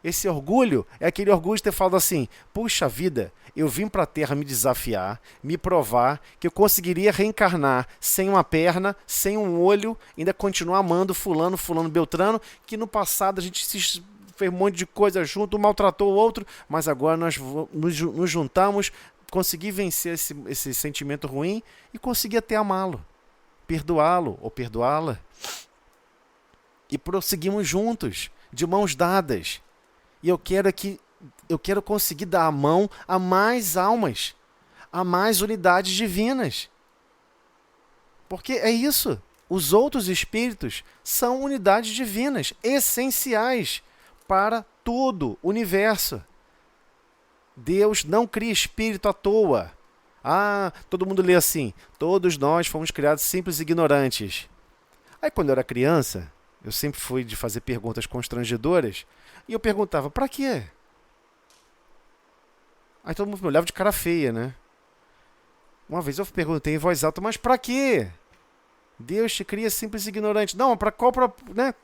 Esse orgulho é aquele orgulho de ter falado assim: puxa vida, eu vim para a Terra me desafiar, me provar que eu conseguiria reencarnar sem uma perna, sem um olho, ainda continuar amando fulano, beltrano, que no passado a gente fez um monte de coisa junto, um maltratou o outro, mas agora nós nos juntamos, consegui vencer esse sentimento ruim e consegui até amá-lo, perdoá-lo ou perdoá-la. E prosseguimos juntos, de mãos dadas. E eu quero conseguir dar a mão a mais almas, a mais unidades divinas. Porque é isso. Os outros espíritos são unidades divinas, essenciais para todo o universo. Deus não cria espírito à toa. Todo mundo lê assim: todos nós fomos criados simples e ignorantes. Aí quando eu era criança, eu sempre fui de fazer perguntas constrangedoras, e eu perguntava: pra quê? Aí todo mundo me olhava de cara feia, né? Uma vez eu perguntei em voz alta: mas pra quê? Deus te cria simples e ignorante. Não, pra qual, né?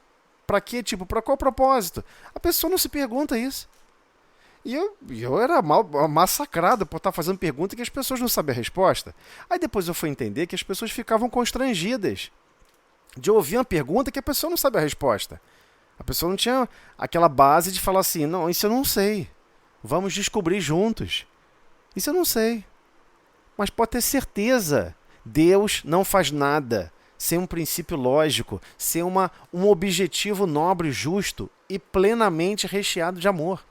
Pra quê? Tipo, pra qual propósito? A pessoa não se pergunta isso. E eu era massacrado por estar fazendo pergunta que as pessoas não sabem a resposta. Aí depois eu fui entender que as pessoas ficavam constrangidas de ouvir uma pergunta que a pessoa não sabe a resposta. A pessoa não tinha aquela base de falar assim: não, isso eu não sei. Vamos descobrir juntos. Isso eu não sei. Mas pode ter certeza, Deus não faz nada sem um princípio lógico, sem um objetivo nobre, justo e plenamente recheado de amor.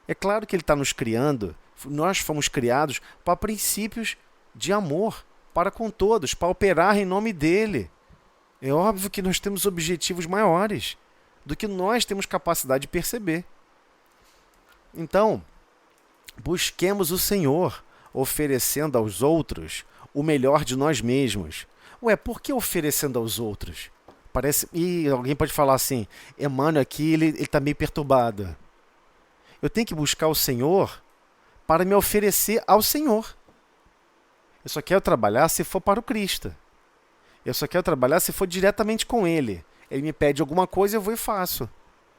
É claro que Ele está nos criando, nós fomos criados para princípios de amor, para com todos, para operar em nome dEle. É óbvio que nós temos objetivos maiores do que nós temos capacidade de perceber. Então, busquemos o Senhor, oferecendo aos outros o melhor de nós mesmos. Ué, por que oferecendo aos outros? E alguém pode falar assim: Emmanuel aqui, ele está meio perturbado. Eu tenho que buscar o Senhor para me oferecer ao Senhor. Eu só quero trabalhar se for para o Cristo. Eu só quero trabalhar se for diretamente com Ele. Ele me pede alguma coisa, eu vou e faço.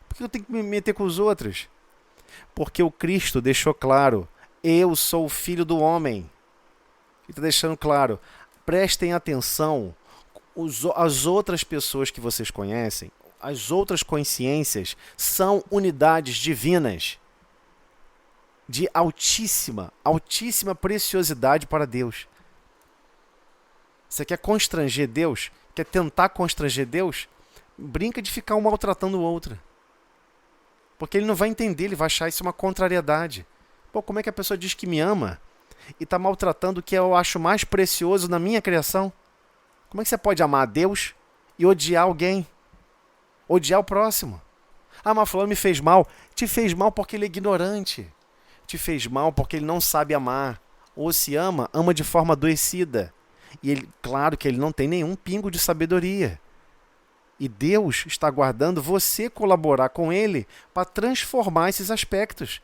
Por que eu tenho que me meter com os outros? Porque o Cristo deixou claro: eu sou o Filho do Homem. Ele está deixando claro: prestem atenção, as outras pessoas que vocês conhecem, as outras consciências, são unidades divinas de altíssima preciosidade para Deus. Você quer constranger Deus? Quer tentar constranger Deus? Brinca de ficar um maltratando o outro. Porque ele não vai entender, ele vai achar isso uma contrariedade. Pô, como é que a pessoa diz que me ama e está maltratando o que eu acho mais precioso na minha criação? Como é que você pode amar a Deus e odiar alguém? Odiar o próximo? Mas fulano me fez mal. Te fez mal porque ele é ignorante. Te fez mal porque ele não sabe amar. Ou se ama, ama de forma adoecida. E ele, claro que ele não tem nenhum pingo de sabedoria. E Deus está aguardando você colaborar com Ele para transformar esses aspectos,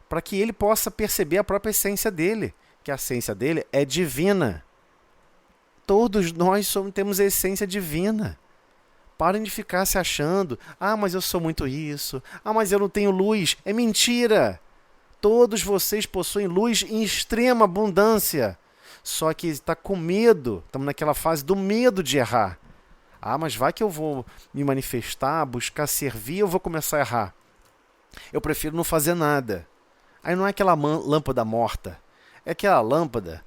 para que Ele possa perceber a própria essência dele, que a essência dele é divina. Todos nós temos a essência divina. Parem de ficar se achando: mas eu sou muito isso, mas eu não tenho luz. É mentira! Todos vocês possuem luz em extrema abundância. Só que está com medo, estamos naquela fase do medo de errar. Mas vai que eu vou me manifestar, buscar servir, eu vou começar a errar. Eu prefiro não fazer nada. Aí não é aquela lâmpada morta. É aquela lâmpada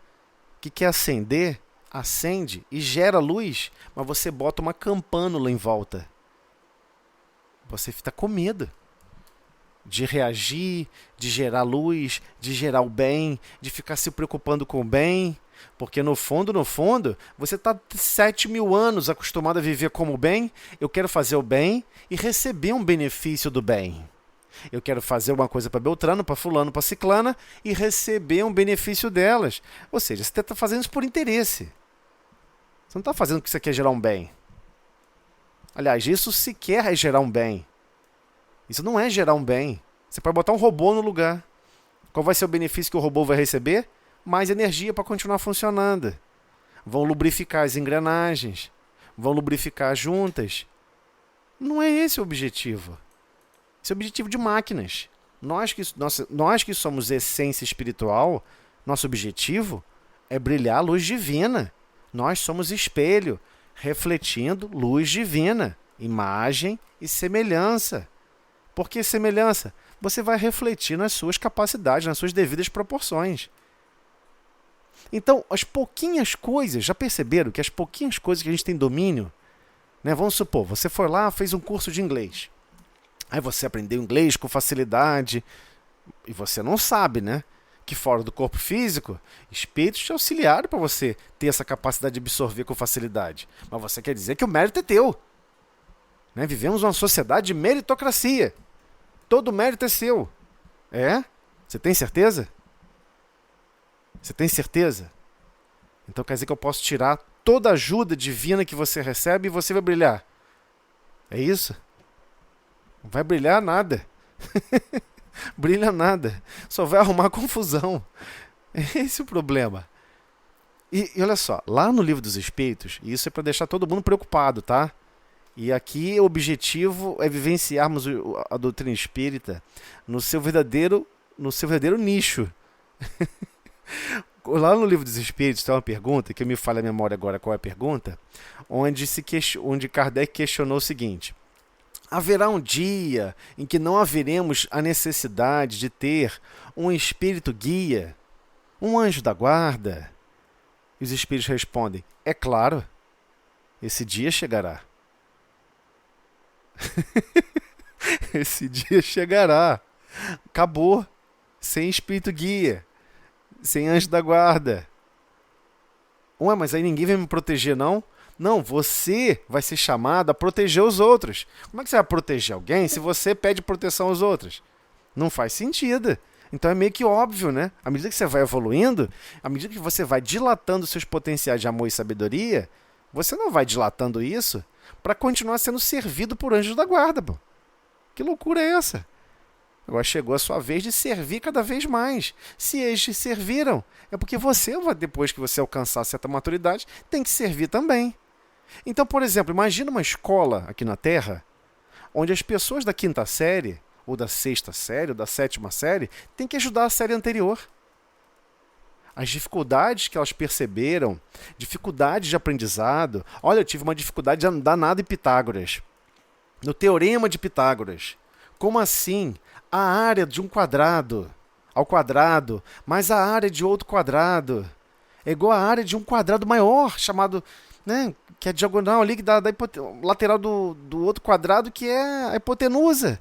que quer acender, acende e gera luz, mas você bota uma campânula em volta. Você fica com medo de reagir, de gerar luz, de gerar o bem, de ficar se preocupando com o bem. Porque no fundo, você está 7.000 anos acostumado a viver como bem. Eu quero fazer o bem e receber um benefício do bem. Eu quero fazer uma coisa para Beltrano, para Fulano, para Ciclana e receber um benefício delas. Ou seja, você está fazendo isso por interesse. Você não está fazendo porque você quer gerar um bem. Aliás, isso sequer é gerar um bem. Isso não é gerar um bem. Você pode botar um robô no lugar. Qual vai ser o benefício que o robô vai receber? Mais energia para continuar funcionando. Vão lubrificar as engrenagens. Vão lubrificar as juntas. Não é esse o objetivo. Esse é o objetivo de máquinas. Nós que somos essência espiritual, nosso objetivo é brilhar a luz divina. Nós somos espelho, refletindo luz divina, imagem e semelhança. Por que semelhança? Você vai refletir nas suas capacidades, nas suas devidas proporções. Então, as pouquinhas coisas, já perceberam que as pouquinhas coisas que a gente tem domínio, né? Vamos supor, você foi lá, fez um curso de inglês. Aí você aprendeu inglês com facilidade e você não sabe, né? Que fora do corpo físico, espíritos te auxiliaram para você ter essa capacidade de absorver com facilidade. Mas você quer dizer que o mérito é teu. Né? Vivemos uma sociedade de meritocracia. Todo mérito é seu. É? Você tem certeza? Você tem certeza? Então quer dizer que eu posso tirar toda a ajuda divina que você recebe e você vai brilhar. É isso? Não vai brilhar nada. Brilha nada. Só vai arrumar confusão. Esse é o problema. E olha só, lá no Livro dos Espíritos, e isso é para deixar todo mundo preocupado, tá? E aqui o objetivo é vivenciarmos a doutrina espírita no seu verdadeiro nicho. Lá no Livro dos Espíritos tem uma pergunta, que me falha a memória agora qual é a pergunta, onde Kardec questionou o seguinte: haverá um dia em que não haveremos a necessidade de ter um espírito guia, um anjo da guarda? E os espíritos respondem: é claro, esse dia chegará. Esse dia chegará. Acabou. Sem espírito guia, sem anjo da guarda. Ué, mas aí ninguém vai me proteger, não? Não, você vai ser chamado a proteger os outros. Como é que você vai proteger alguém se você pede proteção aos outros? Não faz sentido. Então é meio que óbvio, né? À medida que você vai evoluindo, à medida que você vai dilatando seus potenciais de amor e sabedoria, você não vai dilatando isso para continuar sendo servido por anjos da guarda. Pô. Que loucura é essa? Agora chegou a sua vez de servir cada vez mais. Se eles te serviram, é porque você, depois que você alcançar certa maturidade, tem que servir também. Então, por exemplo, imagina uma escola aqui na Terra, onde as pessoas da 5ª série, ou da 6ª série, ou da 7ª série, têm que ajudar a série anterior. As dificuldades que elas perceberam, dificuldades de aprendizado. Olha, eu tive uma dificuldade danada em Pitágoras. No Teorema de Pitágoras. Como assim? A área de um quadrado ao quadrado, mais a área de outro quadrado, é igual à área de um quadrado maior, chamado, né, que é a diagonal ali, que dá lateral do outro quadrado, que é a hipotenusa.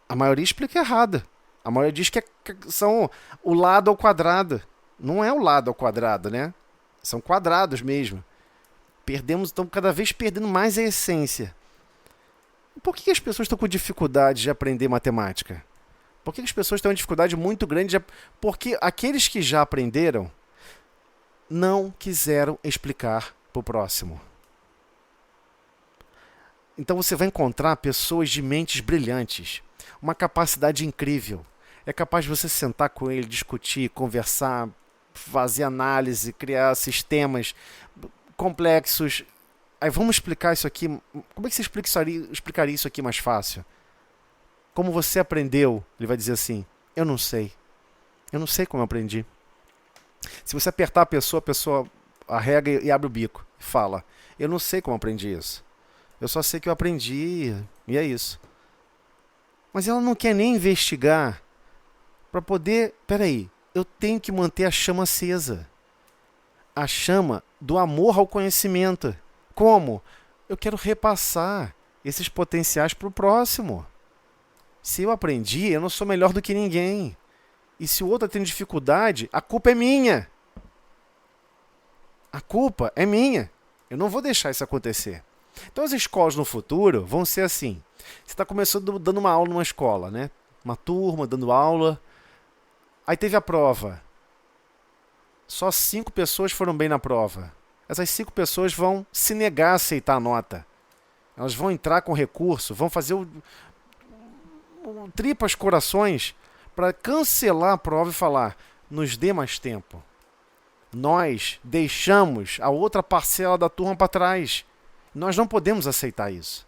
A maioria explica errado. A maioria diz que são o lado ao quadrado. Não é o lado ao quadrado, né? São quadrados mesmo. Estamos cada vez perdendo mais a essência. Por que as pessoas estão com dificuldade de aprender matemática? Por que as pessoas têm uma dificuldade muito grande? Porque aqueles que já aprenderam não quiseram explicar para o próximo. Então você vai encontrar pessoas de mentes brilhantes, uma capacidade incrível. É capaz de você sentar com ele, discutir, conversar, fazer análise, criar sistemas complexos. Aí vamos explicar isso aqui. Como é que você explicaria isso aqui mais fácil? Como você aprendeu? Ele vai dizer assim: eu não sei. Eu não sei como eu aprendi. Se você apertar a pessoa arrega e abre o bico. E fala: eu não sei como eu aprendi isso. Eu só sei que eu aprendi e é isso. Mas ela não quer nem investigar para poder... Peraí, eu tenho que manter a chama acesa. A chama do amor ao conhecimento. Como? Eu quero repassar esses potenciais para o próximo. Se eu aprendi, eu não sou melhor do que ninguém. E se o outro tem dificuldade, a culpa é minha. A culpa é minha. Eu não vou deixar isso acontecer. Então as escolas no futuro vão ser assim. Você está começando dando uma aula numa escola, né? Uma turma dando aula. Aí teve a prova. Só 5 pessoas foram bem na prova. Essas 5 pessoas vão se negar a aceitar a nota. Elas vão entrar com recurso, vão fazer o tripas corações para cancelar a prova e falar: nos dê mais tempo. Nós deixamos a outra parcela da turma para trás. Nós não podemos aceitar isso.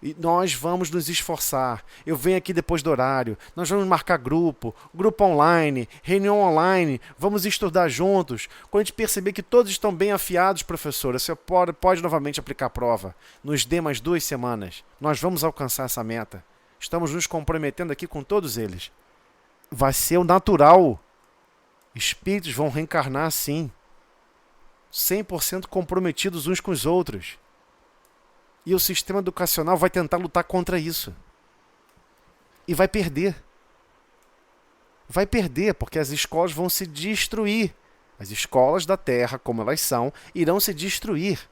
E nós vamos nos esforçar. Eu venho aqui depois do horário. Nós vamos marcar grupo online, reunião online. Vamos estudar juntos. Quando a gente perceber que todos estão bem afiados, professora, você pode novamente aplicar a prova. Nos dê mais 2 semanas. Nós vamos alcançar essa meta. Estamos nos comprometendo aqui com todos eles. Vai ser o natural. Espíritos vão reencarnar sim. 100% comprometidos uns com os outros. E o sistema educacional vai tentar lutar contra isso. E vai perder. Vai perder, porque as escolas vão se destruir. As escolas da Terra, como elas são, irão se destruir.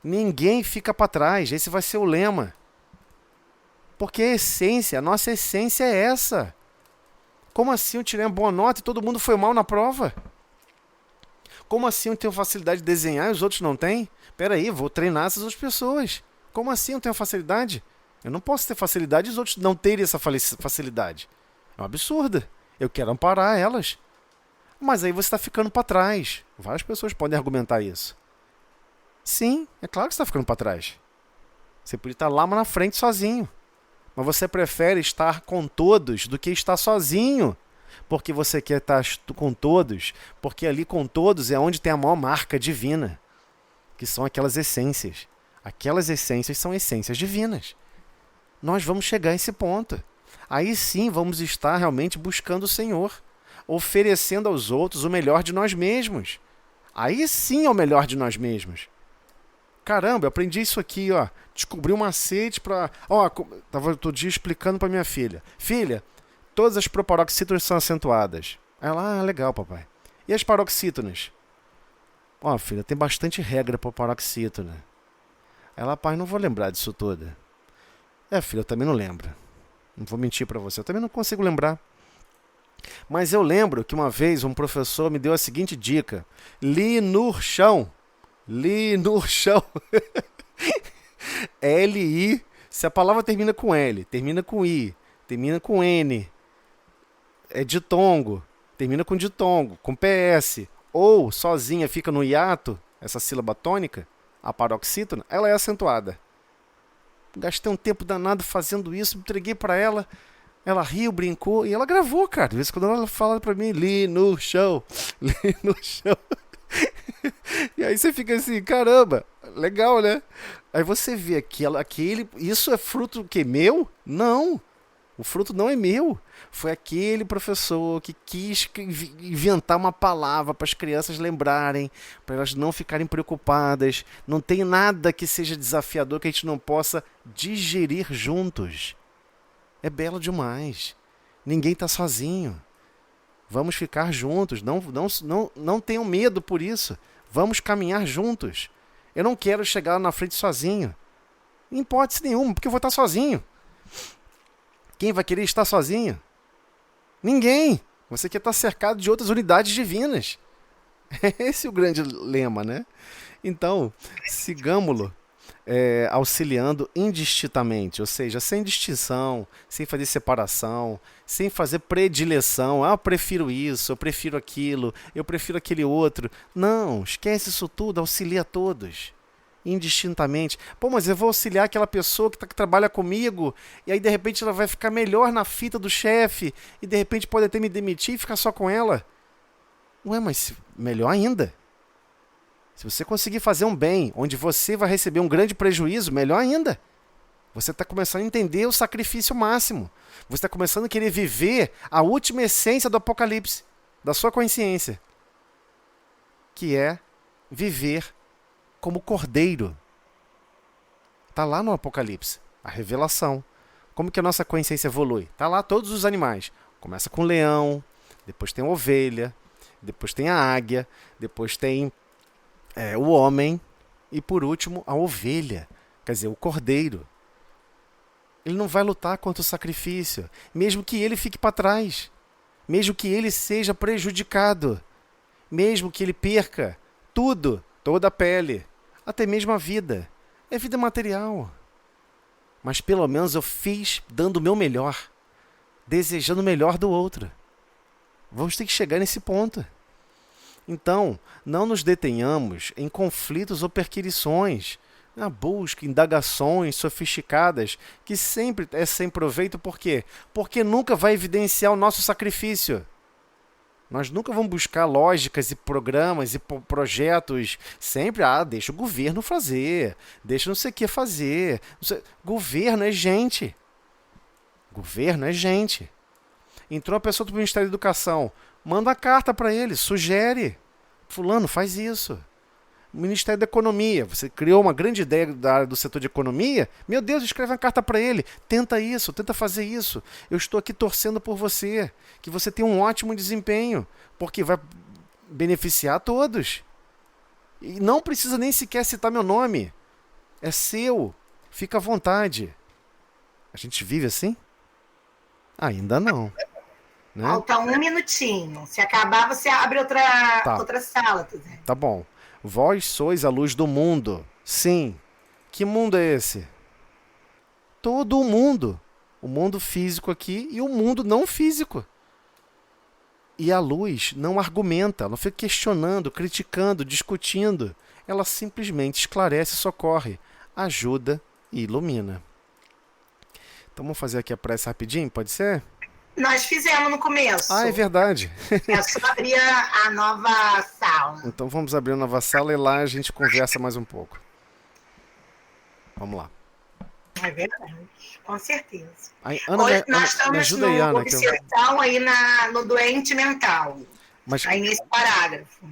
Ninguém fica para trás. Esse vai ser o lema. Porque a essência, a nossa essência é essa. Como assim eu tirei uma boa nota e todo mundo foi mal na prova? Como assim eu tenho facilidade de desenhar e os outros não têm? Peraí, vou treinar essas outras pessoas. Como assim eu tenho facilidade? Eu não posso ter facilidade e os outros não terem essa facilidade. É um absurdo. Eu quero amparar elas. Mas aí você está ficando para trás. Várias pessoas podem argumentar isso. Sim, é claro que você está ficando para trás. Você podia estar lá na frente sozinho. Mas você prefere estar com todos do que estar sozinho. Porque você quer estar com todos, porque ali com todos é onde tem a maior marca divina, que são aquelas essências. Aquelas essências são essências divinas. Nós vamos chegar a esse ponto. Aí sim vamos estar realmente buscando o Senhor, oferecendo aos outros o melhor de nós mesmos. Aí sim é o melhor de nós mesmos. Caramba, eu aprendi isso aqui, ó. Descobri um macete para... Tava outro dia explicando para minha filha. Filha, todas as proparoxítonas são acentuadas. Ela, legal, papai. E as paroxítonas? Filha, tem bastante regra para paroxítona. Ela, pai, não vou lembrar disso tudo. Filha, eu também não lembro. Não vou mentir para você, eu também não consigo lembrar. Mas eu lembro que uma vez um professor me deu a seguinte dica. Li no chão. Li no chão. L-I. Se a palavra termina com L, termina com I, termina com N, é ditongo, termina com ditongo, com PS, ou sozinha fica no hiato, essa sílaba tônica, a paroxítona, ela é acentuada. Gastei um tempo danado fazendo isso, entreguei para ela, ela riu, brincou e ela gravou, cara. De vez em quando ela fala para mim, li no chão, li no chão. E aí você fica assim, caramba, legal, né? Aí você vê aquele, isso é fruto que meu? Não, o fruto não é meu. Foi aquele professor que quis inventar uma palavra para as crianças lembrarem, para elas não ficarem preocupadas. Não tem nada que seja desafiador que a gente não possa digerir juntos. É belo demais. Ninguém está sozinho. Vamos ficar juntos. Não tenham medo por isso. Vamos caminhar juntos. Eu não quero chegar lá na frente sozinho. Em hipótese nenhuma, porque eu vou estar sozinho. Quem vai querer estar sozinho? Ninguém. Você quer estar cercado de outras unidades divinas. Esse é o grande lema, né? Então, sigamo-lo auxiliando indistintamente, ou seja, sem distinção, sem fazer separação, sem fazer predileção. Eu prefiro isso, eu prefiro aquilo, eu prefiro aquele outro. Não, esquece isso tudo, auxilia todos. Indistintamente. Mas eu vou auxiliar aquela pessoa que trabalha comigo e aí de repente ela vai ficar melhor na fita do chefe e de repente pode até me demitir e ficar só com ela. Mas melhor ainda. Se você conseguir fazer um bem onde você vai receber um grande prejuízo, melhor ainda. Você está começando a entender o sacrifício máximo. Você está começando a querer viver a última essência do Apocalipse, da sua consciência, que é viver como cordeiro. Está lá no Apocalipse, a revelação. Como que a nossa consciência evolui? Está lá todos os animais. Começa com o leão, depois tem a ovelha, depois tem a águia, depois tem o homem e, por último, a ovelha, quer dizer, o cordeiro. Ele não vai lutar contra o sacrifício, mesmo que ele fique para trás, mesmo que ele seja prejudicado, mesmo que ele perca tudo, toda a pele, até mesmo a vida. É vida material. Mas pelo menos eu fiz dando o meu melhor, desejando o melhor do outro. Vamos ter que chegar nesse ponto. Então, não nos detenhamos em conflitos ou perquisições, na busca, indagações sofisticadas, que sempre é sem proveito, por quê? Porque nunca vai evidenciar o nosso sacrifício. Nós nunca vamos buscar lógicas e programas e projetos sempre, deixa o governo fazer, deixa não sei o que fazer. Governo é gente. Governo é gente. Entrou a pessoa do Ministério da Educação, manda a carta para ele, sugere. Fulano, faz isso. Ministério da Economia, você criou uma grande ideia da área do setor de economia, meu Deus, escreve uma carta para ele, tenta isso, tenta fazer isso. Eu estou aqui torcendo por você, que você tenha um ótimo desempenho, porque vai beneficiar a todos. E não precisa nem sequer citar meu nome. É seu, fica à vontade. A gente vive assim? Ainda não, né? Falta um minutinho. Se acabar, você abre Tá, outra sala, Tuzé. tá bom. Vós sois a luz do mundo. Sim. Que mundo é esse? Todo o mundo. O mundo físico aqui e o mundo não físico. E a luz não argumenta, ela não fica questionando, criticando, discutindo. Ela simplesmente esclarece, socorre, ajuda e ilumina. Então vamos fazer aqui a prece rapidinho, pode ser? Nós fizemos no começo. É verdade. É só abrir a nova sala. Então vamos abrir a nova sala e lá a gente conversa mais um pouco. Vamos lá. É verdade, com certeza. Aí, Ana, Hoje nós me estamos ajuda aí, no Ana. obsessão aí no doente mental. Mas, aí nesse parágrafo.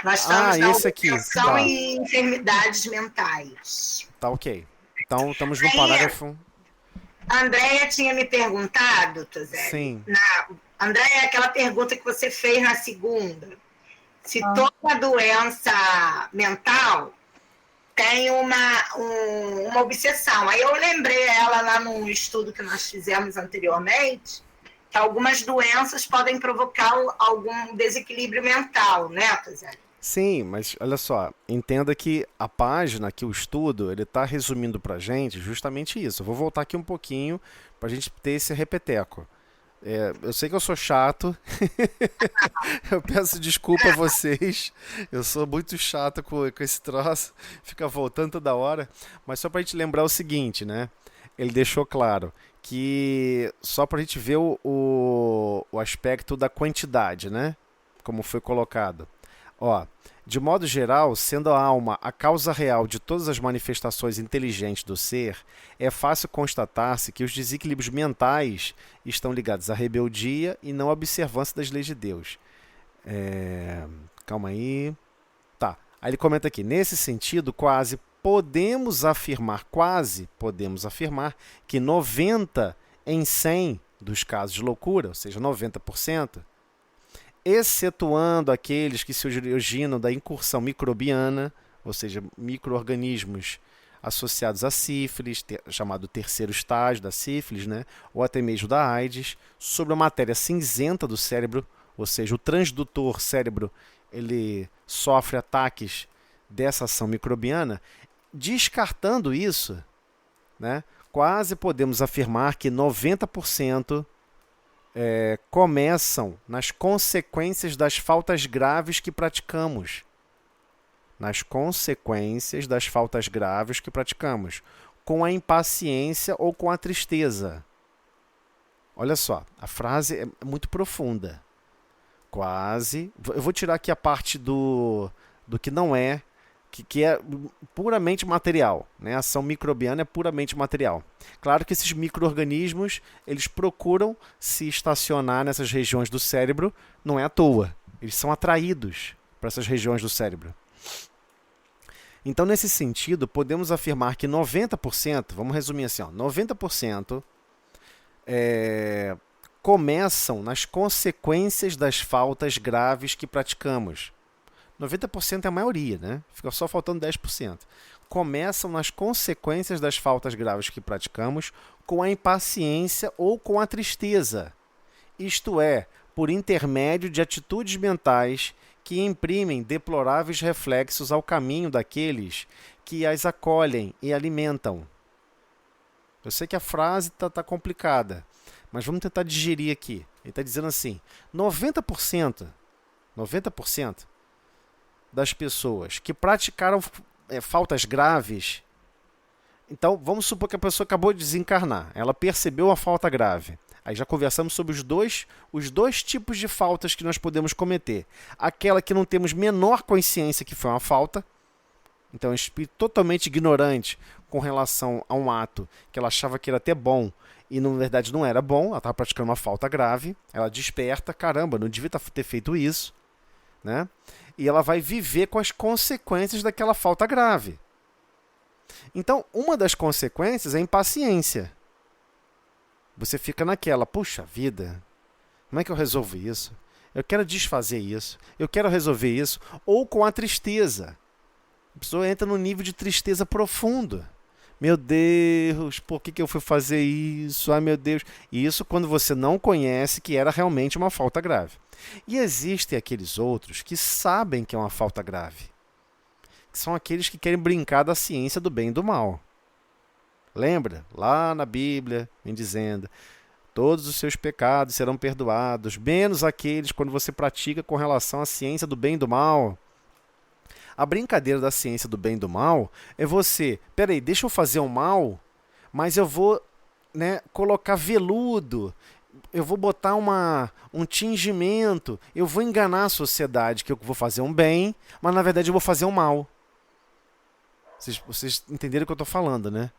Nós estamos na esse aqui. obsessão Tá. e enfermidades mentais. Tá ok. Então estamos no Aí, parágrafo. A Andréia tinha me perguntado, Tuzé. Sim. Andréia, aquela pergunta que você fez na segunda. Se toda doença mental tem uma obsessão. Aí eu lembrei ela lá num estudo que nós fizemos anteriormente, que algumas doenças podem provocar algum desequilíbrio mental, né, Tuzé? Sim, mas olha só, entenda que a página, que o estudo, ele está resumindo para a gente justamente isso. Eu vou voltar aqui um pouquinho para a gente ter esse repeteco. Eu sei que eu sou chato, eu peço desculpa a vocês, eu sou muito chato com esse troço, fica voltando toda hora, mas só para a gente lembrar o seguinte, né? Ele deixou claro que só para a gente ver o aspecto da quantidade, né? Como foi colocado. Ó, de modo geral, sendo a alma a causa real de todas as manifestações inteligentes do ser, é fácil constatar-se que os desequilíbrios mentais estão ligados à rebeldia e não à observância das leis de Deus. Calma aí. Tá. Aí ele comenta aqui, nesse sentido, quase podemos afirmar que 90 em 100 dos casos de loucura, ou seja, 90%, excetuando aqueles que se originam da incursão microbiana, ou seja, micro-organismos associados à sífilis, chamado terceiro estágio da sífilis, né? Ou até mesmo da AIDS, sobre a matéria cinzenta do cérebro, ou seja, o transdutor cérebro, ele sofre ataques dessa ação microbiana. Descartando isso, né? Quase podemos afirmar que 90% começam nas consequências das faltas graves que praticamos. Nas consequências das faltas graves que praticamos. Com a impaciência ou com a tristeza. Olha só, a frase é muito profunda. Quase. Eu vou tirar aqui a parte do que não é, que é puramente material, né? A ação microbiana é puramente material. Claro que esses micro-organismos, eles procuram se estacionar nessas regiões do cérebro, não é à toa. Eles são atraídos para essas regiões do cérebro. Então, nesse sentido, podemos afirmar que 90%, vamos resumir assim, 90% começam nas consequências das faltas graves que praticamos. 90% é a maioria, né? Fica só faltando 10%. Começam nas consequências das faltas graves que praticamos com a impaciência ou com a tristeza. Isto é, por intermédio de atitudes mentais que imprimem deploráveis reflexos ao caminho daqueles que as acolhem e alimentam. Eu sei que a frase tá complicada, mas vamos tentar digerir aqui. Ele está dizendo assim, 90% das pessoas que praticaram faltas graves. Então, vamos supor que a pessoa acabou de desencarnar. Ela percebeu a falta grave. Aí já conversamos sobre os dois tipos de faltas que nós podemos cometer. Aquela que não temos menor consciência que foi uma falta. Então, é um espírito totalmente ignorante com relação a um ato que ela achava que era até bom e, na verdade, não era bom. Ela estava praticando uma falta grave. Ela desperta, caramba, não devia ter feito isso. Né? E ela vai viver com as consequências daquela falta grave. Então, uma das consequências é a impaciência. Você fica naquela, puxa vida, como é que eu resolvo isso? Eu quero desfazer isso, eu quero resolver isso. Ou com a tristeza. A pessoa entra num nível de tristeza profundo. Meu Deus, por que eu fui fazer isso? Ai, meu Deus. E isso quando você não conhece que era realmente uma falta grave. E existem aqueles outros que sabem que é uma falta grave. Que são aqueles que querem brincar da ciência do bem e do mal. Lembra? Lá na Bíblia, vem dizendo, todos os seus pecados serão perdoados, menos aqueles quando você pratica com relação à ciência do bem e do mal. A brincadeira da ciência do bem e do mal é você, peraí, deixa eu fazer o mal, mas eu vou, né, colocar veludo, eu vou botar um tingimento, eu vou enganar a sociedade que eu vou fazer um bem, mas na verdade eu vou fazer um mal. Vocês entenderam o que eu estou falando, né?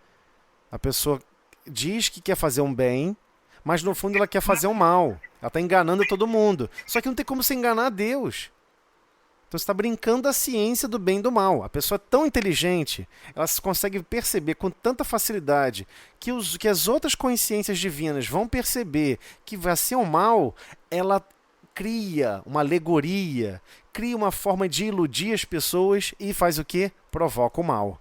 A pessoa diz que quer fazer um bem, mas no fundo ela quer fazer um mal. Ela está enganando todo mundo. Só que não tem como você enganar a Deus. Então você está brincando da ciência do bem e do mal. A pessoa é tão inteligente, ela consegue perceber com tanta facilidade que as outras consciências divinas vão perceber que vai ser um mal, ela cria uma alegoria, cria uma forma de iludir as pessoas e faz o quê? Provoca o mal.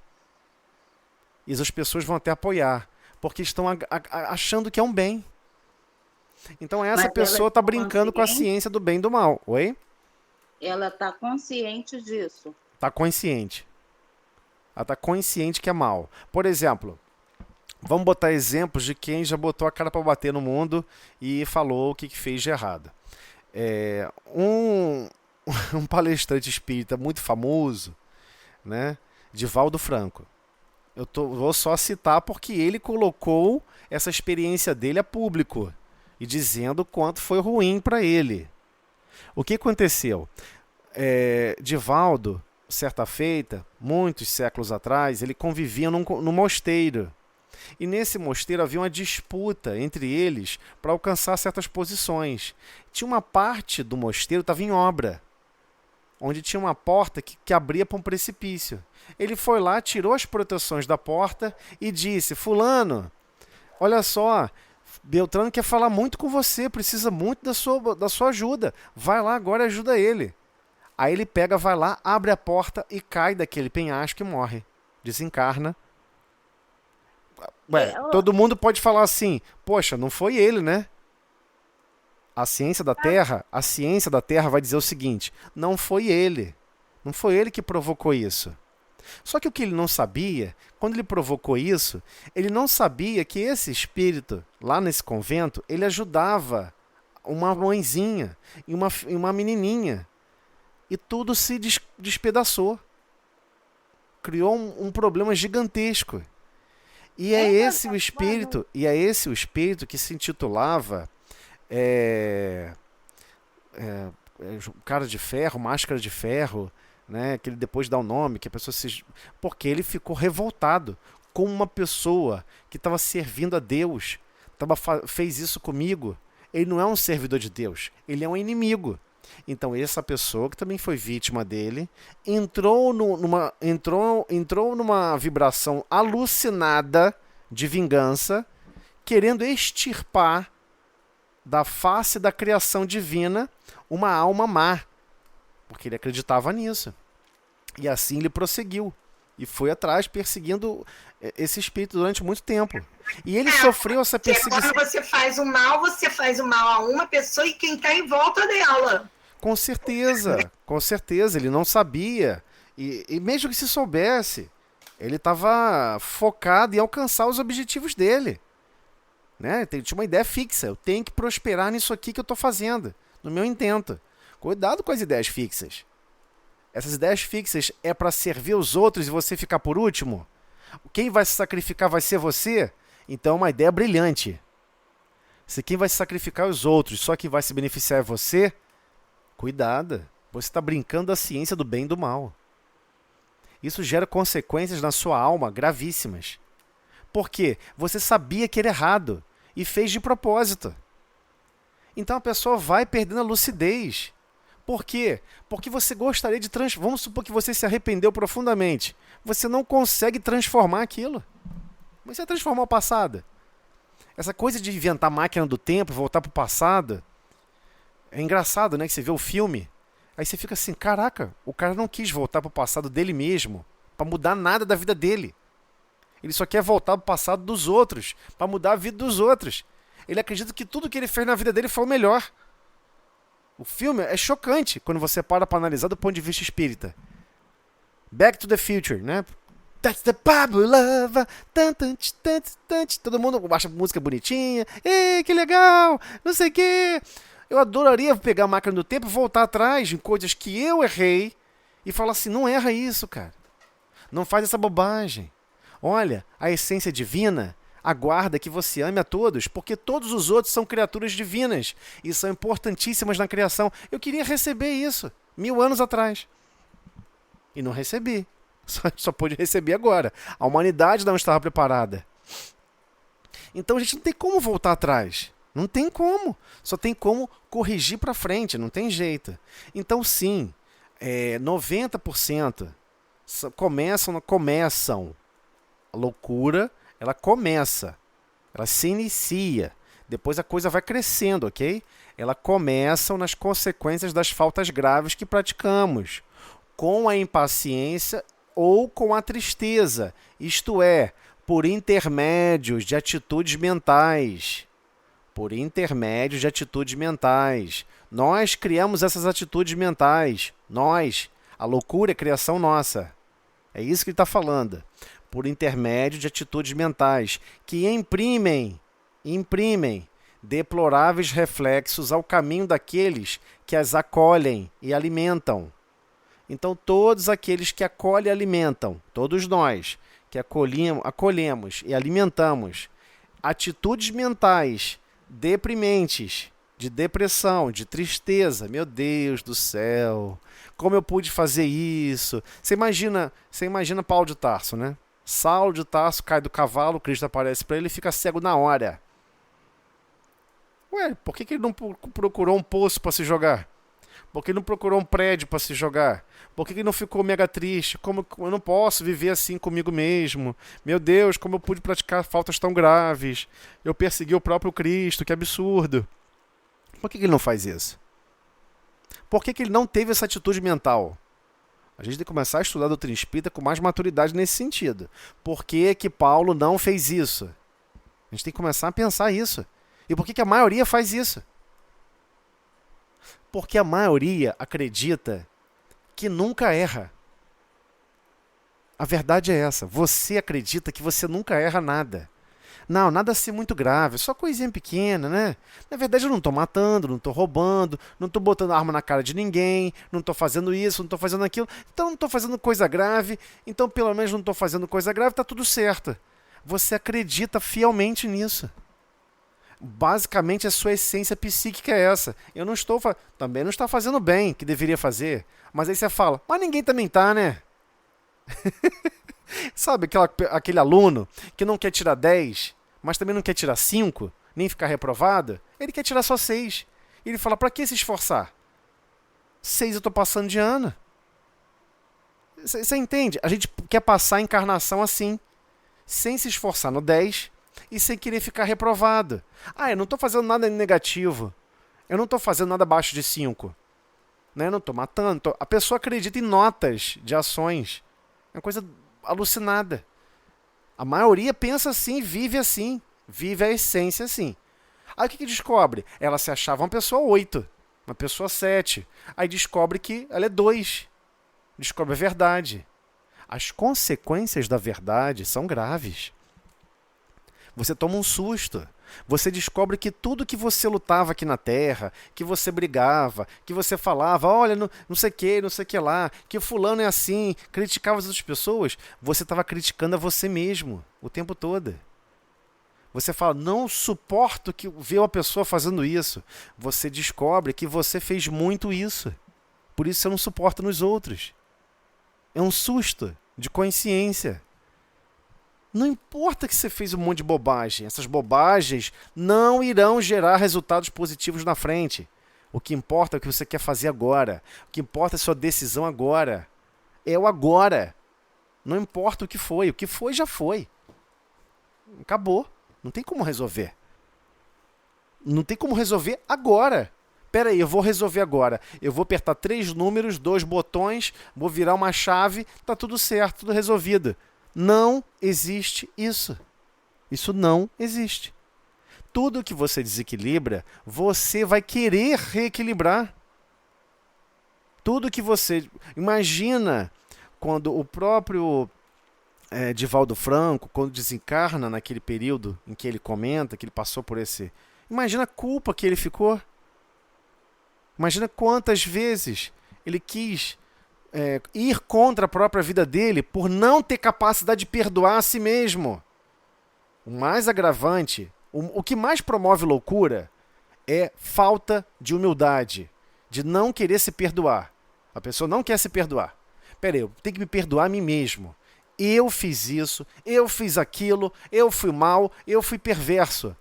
E as pessoas vão até apoiar, porque estão achando que é um bem. Então essa pessoa está brincando com a ciência do bem e do mal. Oi? Ela está consciente disso. Está consciente. Ela está consciente que é mal. Por exemplo, vamos botar exemplos de quem já botou a cara para bater no mundo e falou o que fez de errado. Um palestrante espírita muito famoso, né, Divaldo Franco. Vou só citar porque ele colocou essa experiência dele a público e dizendo quanto foi ruim para ele. O que aconteceu? Divaldo, certa feita, muitos séculos atrás, ele convivia num mosteiro. E nesse mosteiro havia uma disputa entre eles para alcançar certas posições. Tinha uma parte do mosteiro que estava em obra, onde tinha uma porta que abria para um precipício. Ele foi lá, tirou as proteções da porta e disse, fulano, olha só, Beltrano quer falar muito com você, precisa muito da sua ajuda. Vai lá agora e ajuda ele. Aí ele pega, vai lá, abre a porta e cai daquele penhasco e morre. Desencarna. Todo mundo pode falar assim, poxa, não foi ele, né? A ciência da Terra vai dizer o seguinte, não foi ele. Não foi ele que provocou isso. Só que o que ele não sabia, quando ele provocou isso, ele não sabia que esse espírito, lá nesse convento, ele ajudava uma mãezinha e uma menininha. E tudo se despedaçou. Criou um problema gigantesco. E é esse o espírito que se intitulava cara de ferro, máscara de ferro, né, que ele depois dá o nome, que a pessoa porque ele ficou revoltado com uma pessoa que estava servindo a Deus, fez isso comigo. Ele não é um servidor de Deus, ele é um inimigo. Então essa pessoa que também foi vítima dele entrou numa vibração alucinada de vingança, querendo extirpar da face da criação divina uma alma má. porque ele acreditava nisso. E assim ele prosseguiu. E foi atrás, perseguindo esse espírito durante muito tempo. E ele sofreu essa perseguição. Quando você faz o mal a uma pessoa e quem está em volta dela. Com certeza, ele não sabia. E mesmo que se soubesse, ele estava focado em alcançar os objetivos dele. Né? Ele tinha uma ideia fixa. Eu tenho que prosperar nisso aqui que eu estou fazendo, no meu intento. Cuidado com as ideias fixas. Essas ideias fixas é para servir os outros e você ficar por último? Quem vai se sacrificar vai ser você? Então é uma ideia brilhante. Se quem vai se sacrificar é os outros, só quem vai se beneficiar é você, cuidado. Você está brincando da ciência do bem e do mal. Isso gera consequências na sua alma gravíssimas. Por quê? Você sabia que era errado e fez de propósito. Então a pessoa vai perdendo a lucidez. Por quê? Porque você gostaria de transformar. Vamos supor que você se arrependeu profundamente. Você não consegue transformar aquilo. Você vai transformar o passado. Essa coisa de inventar máquina do tempo, voltar para o passado. É engraçado, né? Que você vê o filme. Aí você fica assim, caraca, o cara não quis voltar para o passado dele mesmo. Para mudar nada da vida dele. Ele só quer voltar para o passado dos outros. Para mudar a vida dos outros. Ele acredita que tudo que ele fez na vida dele foi o melhor. O filme é chocante quando você para analisar do ponto de vista espírita. Back to the Future, né? That's the Pablo Lava. Todo mundo acha a música bonitinha. Ei, que legal! Não sei o quê. Eu adoraria pegar a máquina do tempo e voltar atrás em coisas que eu errei e falar assim, não erra isso, cara. Não faz essa bobagem. Olha, a essência divina aguarda que você ame a todos, porque todos os outros são criaturas divinas e são importantíssimas na criação. Eu queria receber isso 1000 anos atrás. E não recebi. Só pude receber agora. A humanidade não estava preparada. Então a gente não tem como voltar atrás. Não tem como. Só tem como corrigir para frente, não tem jeito. Então sim, 90% começam. A loucura, ela começa. Ela se inicia. Depois a coisa vai crescendo, ok? Ela começa nas consequências das faltas graves que praticamos. Com a impaciência ou com a tristeza. Isto é, por intermédios de atitudes mentais. Por intermédios de atitudes mentais. Nós criamos essas atitudes mentais. Nós. A loucura é criação nossa. É isso que ele está falando. Por intermédio de atitudes mentais que imprimem deploráveis reflexos ao caminho daqueles que as acolhem e alimentam. Então, todos aqueles que acolhem e alimentam, todos nós que acolhemos e alimentamos atitudes mentais deprimentes, de depressão, de tristeza, meu Deus do céu, como eu pude fazer isso? Você imagina Paulo de Tarso, né? Saulo de Tarso cai do cavalo, Cristo aparece para ele e fica cego na hora. Ué, por que ele não procurou um poço para se jogar? Por que ele não procurou um prédio para se jogar? Por que ele não ficou mega triste? Como eu não posso viver assim comigo mesmo? Meu Deus, como eu pude praticar faltas tão graves? Eu persegui o próprio Cristo, que absurdo. Por que ele não faz isso? Por que ele não teve essa atitude mental? A gente tem que começar a estudar a doutrina espírita com mais maturidade nesse sentido. Por que que Paulo não fez isso? A gente tem que começar a pensar isso. E por que a maioria faz isso? Porque a maioria acredita que nunca erra. A verdade é essa. Você acredita que você nunca erra nada. Não, nada assim muito grave, só coisinha pequena, né? Na verdade eu não estou matando, não estou roubando, não estou botando arma na cara de ninguém, não estou fazendo isso, não estou fazendo aquilo, então não estou fazendo coisa grave, então pelo menos não estou fazendo coisa grave, está tudo certo. Você acredita fielmente nisso. Basicamente a sua essência psíquica é essa. Eu não estou também não está fazendo bem, que deveria fazer, mas aí você fala, mas ninguém também tá, né? Sabe aquele aluno que não quer tirar 10, mas também não quer tirar 5, nem ficar reprovado? Ele quer tirar só 6. Ele fala, para que se esforçar? 6 eu estou passando de ano. Você entende? A gente quer passar a encarnação assim, sem se esforçar no 10 e sem querer ficar reprovado. Eu não estou fazendo nada negativo. Eu não estou fazendo nada abaixo de 5. né? Não estou matando. A pessoa acredita em notas de ações. É uma coisa alucinada. A maioria pensa assim, vive a essência assim. Aí o que descobre? Ela se achava uma pessoa 8, uma pessoa 7. Aí descobre que ela é 2. Descobre a verdade. As consequências da verdade são graves. Você toma um susto. Você descobre que tudo que você lutava aqui na Terra, que você brigava, que você falava, olha, não sei o que lá, que fulano é assim, criticava as outras pessoas, você estava criticando a você mesmo o tempo todo. Você fala, não suporto que ver uma pessoa fazendo isso. Você descobre que você fez muito isso. Por isso você não suporta nos outros. É um susto de consciência. Não importa que você fez um monte de bobagem. Essas bobagens não irão gerar resultados positivos na frente. O que importa é o que você quer fazer agora. O que importa é a sua decisão agora. É o agora. Não importa o que foi. O que foi, já foi. Acabou. Não tem como resolver. Não tem como resolver agora. Pera aí, eu vou resolver agora. Eu vou apertar 3 números, 2 botões, vou virar uma chave, tá tudo certo, tudo resolvido. Não existe isso. Isso não existe. Tudo que você desequilibra, você vai querer reequilibrar. Tudo que você... Imagina quando o próprio Divaldo Franco, quando desencarna naquele período em que ele comenta, que ele passou por esse... Imagina a culpa que ele ficou. Imagina quantas vezes ele quis ir contra a própria vida dele por não ter capacidade de perdoar a si mesmo. O mais agravante, o que mais promove loucura é falta de humildade, de não querer se perdoar. A pessoa não quer se perdoar. Peraí, eu tenho que me perdoar a mim mesmo. Eu fiz isso, eu fiz aquilo, eu fui mal, eu fui perverso.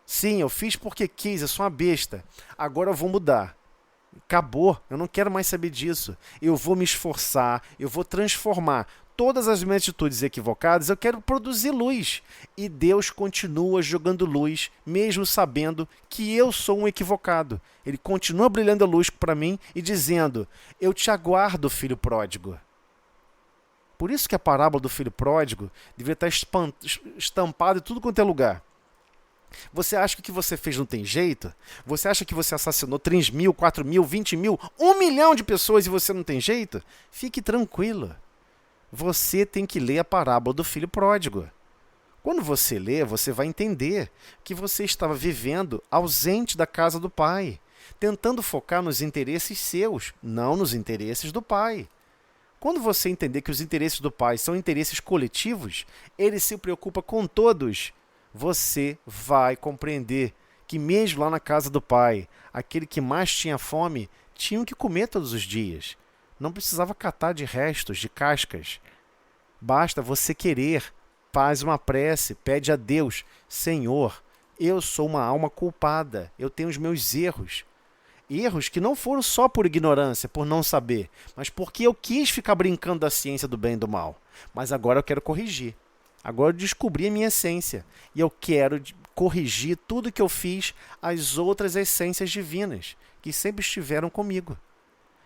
Sim, eu fiz porque quis, eu sou uma besta. Agora eu vou mudar. Acabou, eu não quero mais saber disso. Eu vou me esforçar, eu vou transformar todas as minhas atitudes equivocadas, eu quero produzir luz. E Deus continua jogando luz, mesmo sabendo que eu sou um equivocado. Ele continua brilhando a luz para mim e dizendo, eu te aguardo, filho pródigo. Por isso que a parábola do filho pródigo deveria estar estampada em tudo quanto é lugar. Você acha que o que você fez não tem jeito? Você acha que você assassinou 3 mil, 4 mil, 20 mil, 1 milhão de pessoas e você não tem jeito? Fique tranquilo. Você tem que ler a parábola do filho pródigo. Quando você lê, você vai entender que você estava vivendo ausente da casa do pai, tentando focar nos interesses seus, não nos interesses do pai. Quando você entender que os interesses do pai são interesses coletivos, ele se preocupa com todos. Você vai compreender que mesmo lá na casa do pai, aquele que mais tinha fome, tinha o que comer todos os dias. Não precisava catar de restos, de cascas. Basta você querer. Faz uma prece, pede a Deus, Senhor, eu sou uma alma culpada, eu tenho os meus erros. Erros que não foram só por ignorância, por não saber, mas porque eu quis ficar brincando da ciência do bem e do mal. Mas agora eu quero corrigir. Agora eu descobri a minha essência e eu quero corrigir tudo que eu fiz às outras essências divinas que sempre estiveram comigo.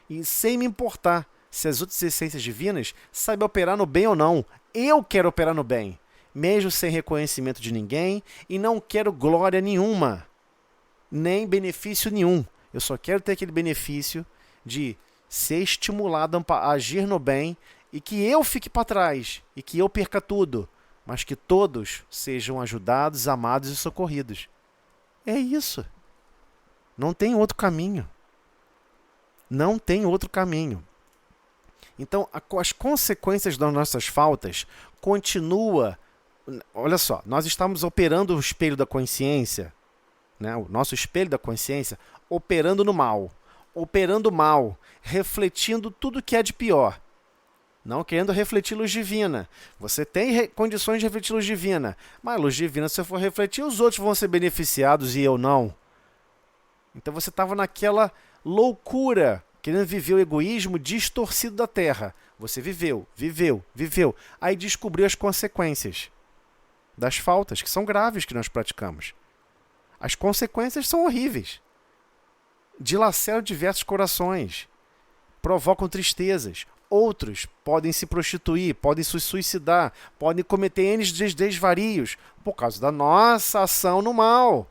E sem me importar se as outras essências divinas sabem operar no bem ou não, eu quero operar no bem, mesmo sem reconhecimento de ninguém e não quero glória nenhuma, nem benefício nenhum. Eu só quero ter aquele benefício de ser estimulado a agir no bem e que eu fique para trás e que eu perca tudo, mas que todos sejam ajudados, amados e socorridos. É isso. Não tem outro caminho. Não tem outro caminho. Então, as consequências das nossas faltas continua. Olha só, nós estamos operando o espelho da consciência, né? O nosso espelho da consciência, operando no mal, refletindo tudo que é de pior. Não querendo refletir luz divina. Você tem condições de refletir luz divina. Mas luz divina, se eu for refletir, os outros vão ser beneficiados e eu não. Então você estava naquela loucura, querendo viver o egoísmo distorcido da Terra. Você viveu. Aí descobriu as consequências das faltas, que são graves, que nós praticamos. As consequências são horríveis. Dilaceram diversos corações. provocam tristezas. Outros podem se prostituir, podem se suicidar, podem cometer N desvarios por causa da nossa ação no mal.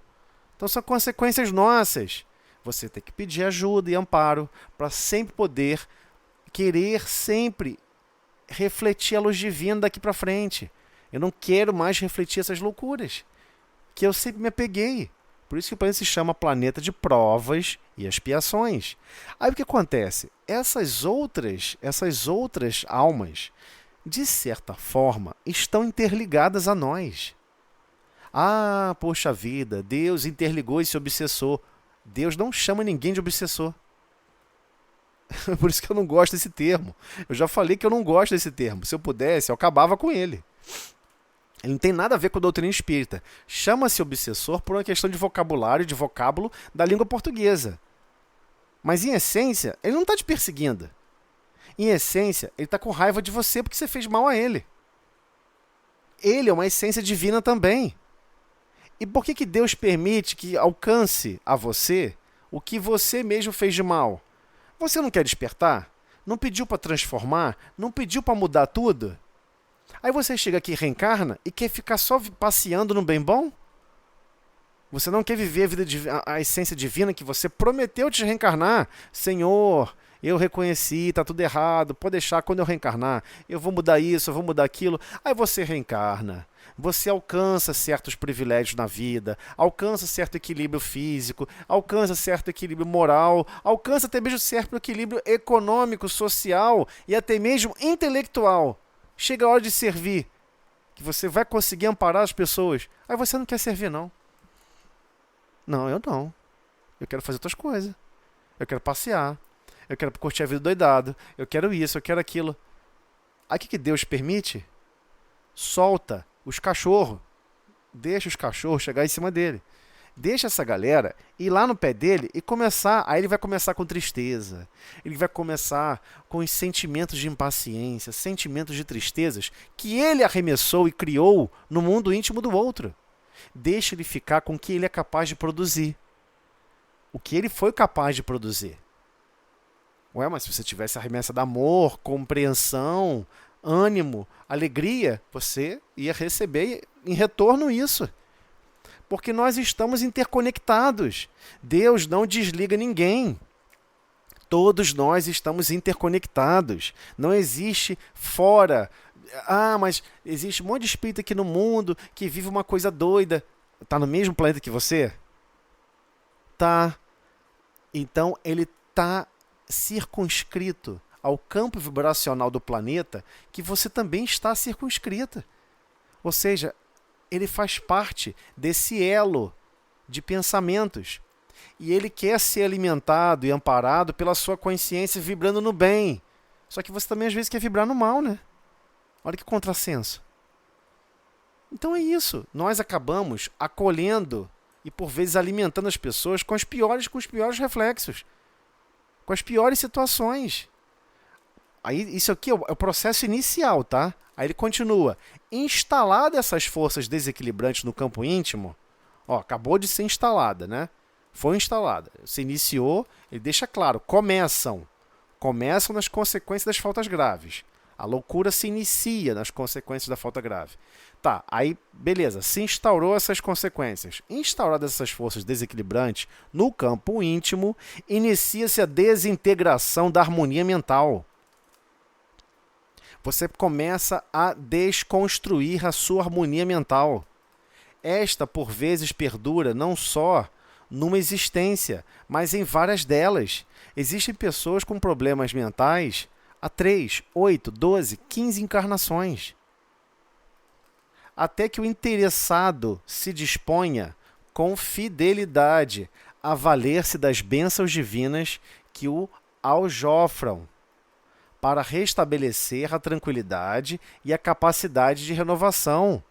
Então são consequências nossas. Você tem que pedir ajuda e amparo para sempre poder querer sempre refletir a luz divina daqui para frente. Eu não quero mais refletir essas loucuras que eu sempre me apeguei. Por isso que o planeta se chama planeta de provas e expiações. Aí o que acontece? Essas outras almas, de certa forma, estão interligadas a nós. Ah, poxa vida, Deus interligou esse obsessor. Deus não chama ninguém de obsessor. Por isso que eu não gosto desse termo. Eu já falei que eu não gosto desse termo. Se eu pudesse, eu acabava com ele. Ele não tem nada a ver com a doutrina espírita. Chama-se obsessor por uma questão de vocabulário, de vocábulo da língua portuguesa. Mas, em essência, ele não está te perseguindo. Em essência, ele está com raiva de você porque você fez mal a ele. Ele é uma essência divina também. E por que Deus permite que alcance a você o que você mesmo fez de mal? Você não quer despertar? Não pediu para transformar? Não pediu para mudar tudo? Aí você chega aqui e reencarna e quer ficar só passeando no bem bom? Você não quer viver a essência divina que você prometeu te reencarnar? Senhor, eu reconheci, está tudo errado, pode deixar, quando eu reencarnar, eu vou mudar isso, eu vou mudar aquilo. Aí você reencarna. Você alcança certos privilégios na vida, alcança certo equilíbrio físico, alcança certo equilíbrio moral, alcança até mesmo certo equilíbrio econômico, social e até mesmo intelectual. Chega a hora de servir, que você vai conseguir amparar as pessoas. Aí você não quer servir, não. Não, eu não. Eu quero fazer outras coisas. Eu quero passear. Eu quero curtir a vida doidado. Eu quero isso, eu quero aquilo. Aí o que Deus permite? Solta os cachorros. Deixa os cachorros chegar em cima dele. Deixa essa galera ir lá no pé dele e começar. Aí ele vai começar com tristeza. Ele vai começar com os sentimentos de impaciência, sentimentos de tristezas que ele arremessou e criou no mundo íntimo do outro. Deixa ele ficar com o que ele é capaz de produzir. O que ele foi capaz de produzir. Ué, mas se você tivesse arremessado amor, compreensão, ânimo, alegria, você ia receber em retorno isso. Porque nós estamos interconectados. Deus não desliga ninguém. Todos nós estamos interconectados. Não existe fora. Ah, mas existe um monte de espírito aqui no mundo que vive uma coisa doida. Está no mesmo planeta que você? Tá. Então ele está circunscrito ao campo vibracional do planeta que você também está circunscrita. Ou seja, ele faz parte desse elo de pensamentos. E ele quer ser alimentado e amparado pela sua consciência vibrando no bem. Só que você também às vezes quer vibrar no mal, né? Olha que contrassenso. Então é isso. Nós acabamos acolhendo e por vezes alimentando as pessoas com os piores reflexos. Com as piores situações. Aí isso aqui é o processo inicial, tá? Aí ele continua. Instalada essas forças desequilibrantes no campo íntimo, ó, acabou de ser instalada, né? Foi instalada. Se iniciou, ele deixa claro, começam nas consequências das faltas graves. A loucura se inicia nas consequências da falta grave. Tá, aí, beleza, se instaurou essas consequências. Instauradas essas forças desequilibrantes no campo íntimo, inicia-se a desintegração da harmonia mental. Você começa a desconstruir a sua harmonia mental. Esta, por vezes, perdura não só numa existência, mas em várias delas. Existem pessoas com problemas mentais há 3, 8, 12, 15 encarnações. Até que o interessado se disponha com fidelidade a valer-se das bênçãos divinas que o aljofram, para restabelecer a tranquilidade e a capacidade de renovação.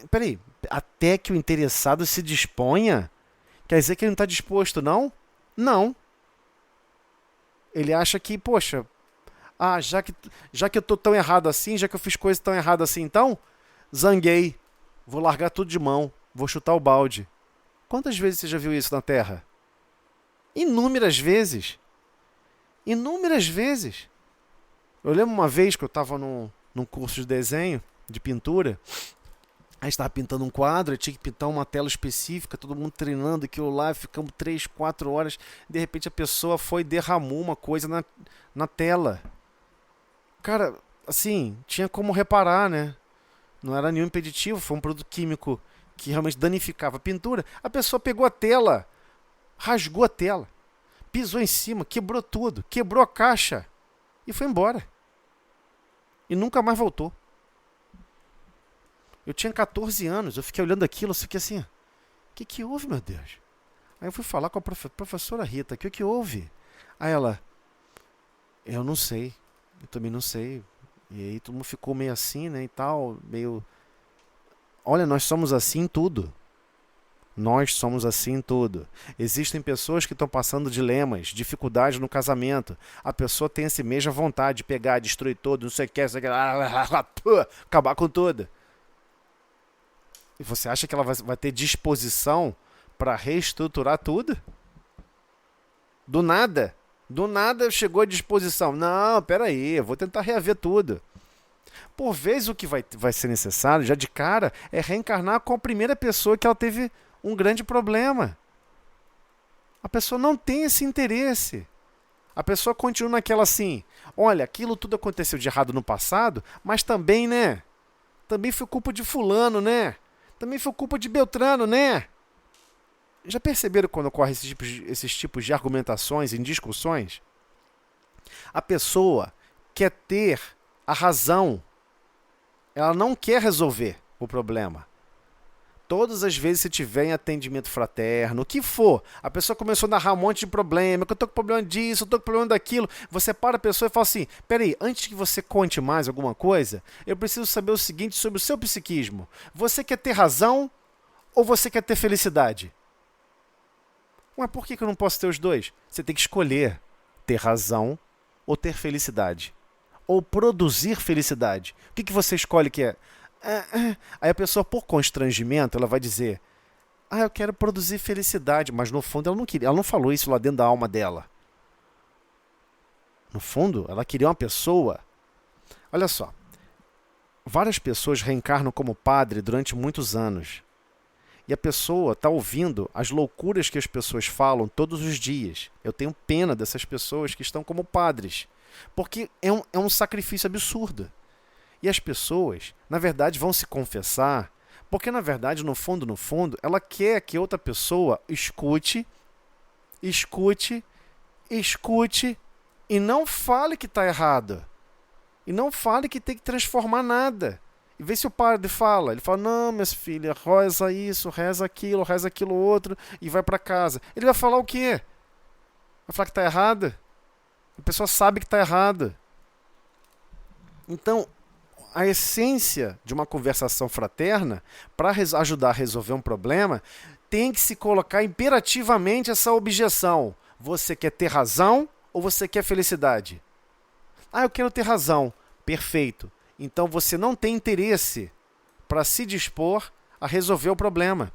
Peraí, até que o interessado se disponha? Quer dizer que ele não está disposto, não? Não. Ele acha que, poxa, já que eu estou tão errado assim, já que eu fiz coisas tão erradas assim, então, zanguei, vou largar tudo de mão, vou chutar o balde. Quantas vezes você já viu isso na Terra? Inúmeras vezes. Inúmeras vezes. Eu lembro uma vez que eu estava num curso de desenho, de pintura. Aí estava pintando um quadro, eu tinha que pintar uma tela específica, todo mundo treinando aquilo lá, ficamos 3, 4 horas. De repente a pessoa foi e derramou uma coisa na tela. Cara, assim, tinha como reparar, né? Não era nenhum impeditivo, foi um produto químico que realmente danificava a pintura. A pessoa pegou a tela, rasgou a tela, pisou em cima, quebrou tudo, quebrou a caixa e foi embora. E nunca mais voltou. Eu tinha 14 anos, eu fiquei olhando aquilo, eu fiquei assim, o que houve, meu Deus? Aí eu fui falar com a professora Rita, o que houve? Aí ela, eu não sei, eu também não sei. E aí todo mundo ficou meio assim, né, e tal, meio... Olha, nós somos assim em tudo. Nós somos assim em tudo. Existem pessoas que estão passando dilemas, dificuldades no casamento. A pessoa tem essa mesma vontade de pegar, destruir tudo, não sei o que, acabar com tudo. E você acha que ela vai ter disposição para reestruturar tudo? Do nada chegou a disposição. Não, peraí, eu vou tentar reaver tudo. Por vezes o que vai ser necessário, já de cara, é reencarnar com a primeira pessoa que ela teve um grande problema. A pessoa não tem esse interesse. A pessoa continua naquela assim, olha, aquilo tudo aconteceu de errado no passado, mas também, né? Também foi culpa de fulano, né? Também foi culpa de Beltrano, né? Já perceberam quando ocorrem esses tipos de argumentações em discussões? A pessoa quer ter a razão. Ela não quer resolver o problema. Todas as vezes que tiver em atendimento fraterno, o que for, a pessoa começou a narrar um monte de problema, que eu tô com problema disso, eu tô com problema daquilo, você para a pessoa e fala assim, peraí, antes que você conte mais alguma coisa, eu preciso saber o seguinte sobre o seu psiquismo. Você quer ter razão ou você quer ter felicidade? Mas por que eu não posso ter os dois? Você tem que escolher ter razão ou ter felicidade. Ou produzir felicidade. O que você escolhe que é? Aí a pessoa, por constrangimento, ela vai dizer, eu quero produzir felicidade, mas no fundo ela não queria, ela não falou isso lá dentro da alma dela. No fundo, ela queria uma pessoa. Olha só, várias pessoas reencarnam como padre durante muitos anos. E a pessoa está ouvindo as loucuras que as pessoas falam todos os dias. Eu tenho pena dessas pessoas que estão como padres. Porque é um sacrifício absurdo. E as pessoas, na verdade, vão se confessar, porque, na verdade, no fundo, ela quer que outra pessoa escute e não fale que está errado. E não fale que tem que transformar nada. E vê se o padre fala. Ele fala, não, minha filha, reza isso, reza aquilo outro, e vai para casa. Ele vai falar o quê? Vai falar que está errado? A pessoa sabe que está errado. Então, a essência de uma conversação fraterna, para ajudar a resolver um problema, tem que se colocar imperativamente essa objeção. Você quer ter razão ou você quer felicidade? Eu quero ter razão. Perfeito. Então você não tem interesse para se dispor a resolver o problema.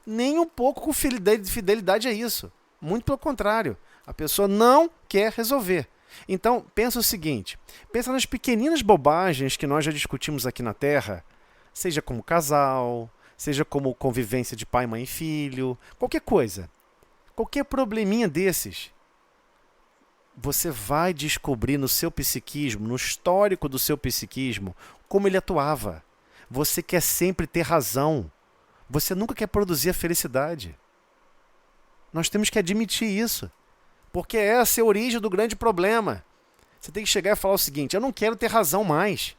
Nem um pouco com fidelidade a isso. Muito pelo contrário. A pessoa não quer resolver. Então, pensa o seguinte, pensa nas pequeninas bobagens que nós já discutimos aqui na Terra, seja como casal, seja como convivência de pai, mãe e filho, qualquer coisa, qualquer probleminha desses. Você vai descobrir no seu psiquismo, no histórico do seu psiquismo, como ele atuava. Você quer sempre ter razão. Você nunca quer produzir a felicidade. Nós temos que admitir isso. Porque essa é a origem do grande problema. Você tem que chegar e falar o seguinte, eu não quero ter razão mais.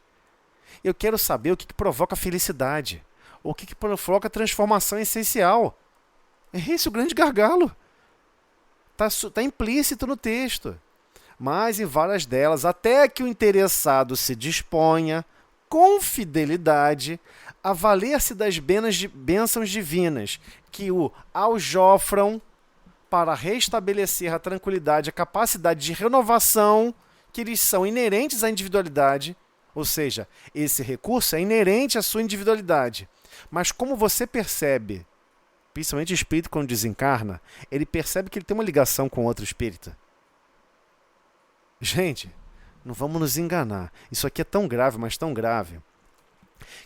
Eu quero saber o que provoca a felicidade. O que provoca a transformação essencial. É esse o grande gargalo. Está implícito no texto. Mas em várias delas, até que o interessado se disponha, com fidelidade, a valer-se das bênçãos divinas que o aljofram para restabelecer a tranquilidade, a capacidade de renovação que lhes são inerentes à individualidade, ou seja, esse recurso é inerente à sua individualidade. Mas como você percebe, principalmente o espírito quando desencarna, ele percebe que ele tem uma ligação com outro espírito. Gente, não vamos nos enganar. Isso aqui é tão grave, mas tão grave,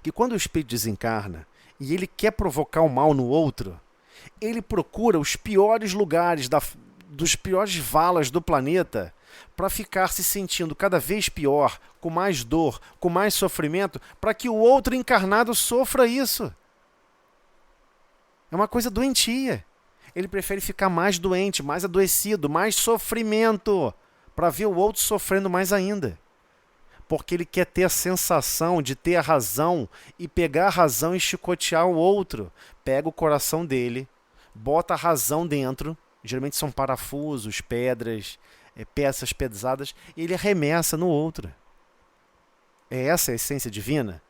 que quando o espírito desencarna e ele quer provocar o mal no outro, ele procura os piores lugares, dos piores valas do planeta, para ficar se sentindo cada vez pior, com mais dor, com mais sofrimento, para que o outro encarnado sofra isso. É uma coisa doentia. Ele prefere ficar mais doente, mais adoecido, mais sofrimento, para ver o outro sofrendo mais ainda. Porque ele quer ter a sensação de ter a razão e pegar a razão e chicotear o outro. Pega o coração dele, bota a razão dentro, geralmente são parafusos, pedras, peças pesadas, e ele arremessa no outro. É essa a essência divina?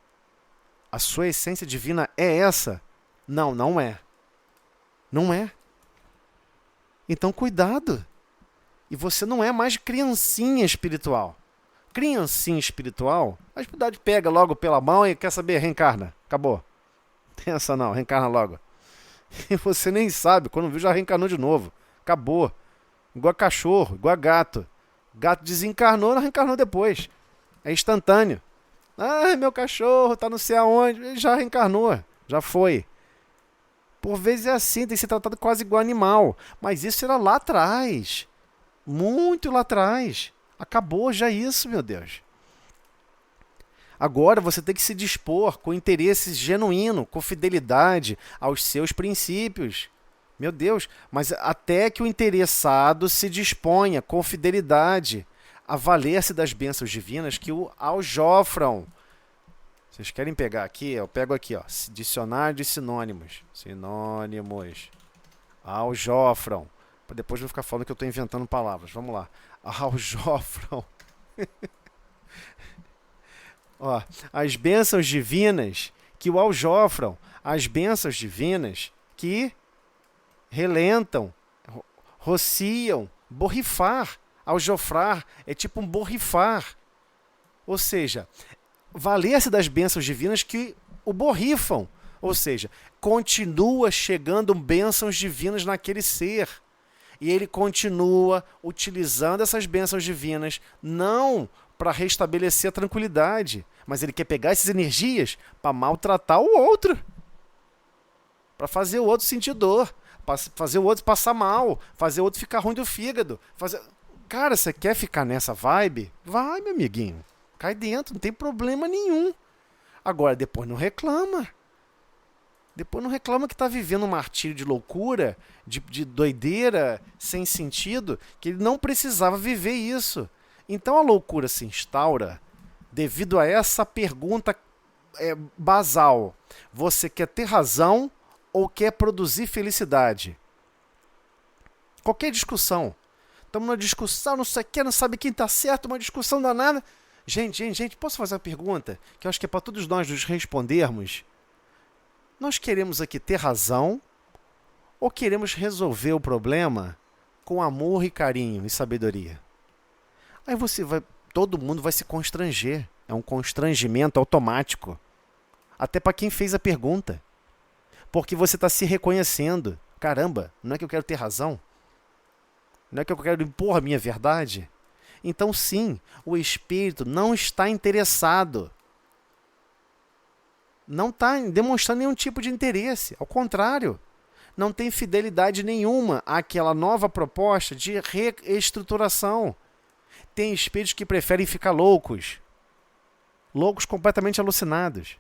A sua essência divina é essa? Não, não é. Não é. Então cuidado. E você não é mais criancinha espiritual. Criancinha espiritual, a espiritualidade pega logo pela mão e quer saber, reencarna. Acabou. Tem essa não, reencarna logo. E você nem sabe, quando viu já reencarnou de novo. Acabou. Igual a cachorro, igual a gato. Gato desencarnou, reencarnou depois. É instantâneo. Ah, meu cachorro tá não sei aonde. Ele já reencarnou, já foi. Por vezes é assim, tem que ser tratado quase igual animal. Mas isso era lá atrás. Muito lá atrás. Acabou já isso, meu Deus. Agora você tem que se dispor com interesse genuíno, com fidelidade aos seus princípios. Meu Deus, mas até que o interessado se disponha com fidelidade a valer-se das bênçãos divinas que o aljofram. Vocês querem pegar aqui? Eu pego aqui, ó, dicionário de sinônimos. Sinônimos. Aljofram. Para depois não ficar falando que eu estou inventando palavras. Vamos lá. Aljofram. Ó, as bênçãos divinas que o aljofram. As bênçãos divinas que relentam, rociam, borrifar. Aljofrar é tipo um borrifar. Ou seja, valer-se das bênçãos divinas que o borrifam. Ou seja, continua chegando bênçãos divinas naquele ser. E ele continua utilizando essas bênçãos divinas, não para restabelecer a tranquilidade, mas ele quer pegar essas energias para maltratar o outro. Para fazer o outro sentir dor, para fazer o outro passar mal, fazer o outro ficar ruim do fígado. Cara, você quer ficar nessa vibe? Vai, meu amiguinho. Cai dentro, não tem problema nenhum. Agora, depois não reclama. Depois não reclama que está vivendo um martírio de loucura, de doideira, sem sentido, que ele não precisava viver isso. Então a loucura se instaura devido a essa pergunta basal. Você quer ter razão ou quer produzir felicidade? Qualquer discussão. Estamos numa discussão, não sei o que, não sabe quem está certo, uma discussão danada. Gente, posso fazer uma pergunta? Que eu acho que é para todos nós nos respondermos. Nós queremos aqui ter razão ou queremos resolver o problema com amor e carinho e sabedoria? Aí todo mundo vai se constranger. É um constrangimento automático. Até para quem fez a pergunta. Porque você está se reconhecendo. Caramba, não é que eu quero ter razão? Não é que eu quero impor a minha verdade? Então sim, o espírito não está interessado. Não está demonstrando nenhum tipo de interesse. Ao contrário, não tem fidelidade nenhuma àquela nova proposta de reestruturação. Tem espíritos que preferem ficar loucos. Loucos completamente alucinados.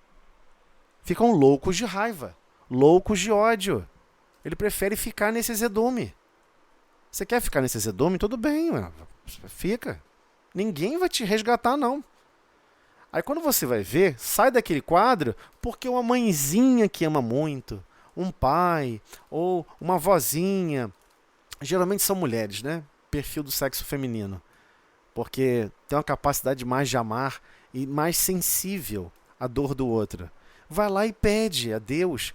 Ficam loucos de raiva. Loucos de ódio. Ele prefere ficar nesse azedume. Você quer ficar nesse azedume? Tudo bem, fica. Ninguém vai te resgatar, não. Aí quando você vai ver, sai daquele quadro porque uma mãezinha que ama muito, um pai ou uma vozinha, geralmente são mulheres, né? Perfil do sexo feminino. Porque tem uma capacidade mais de amar e mais sensível à dor do outro. Vai lá e pede a Deus,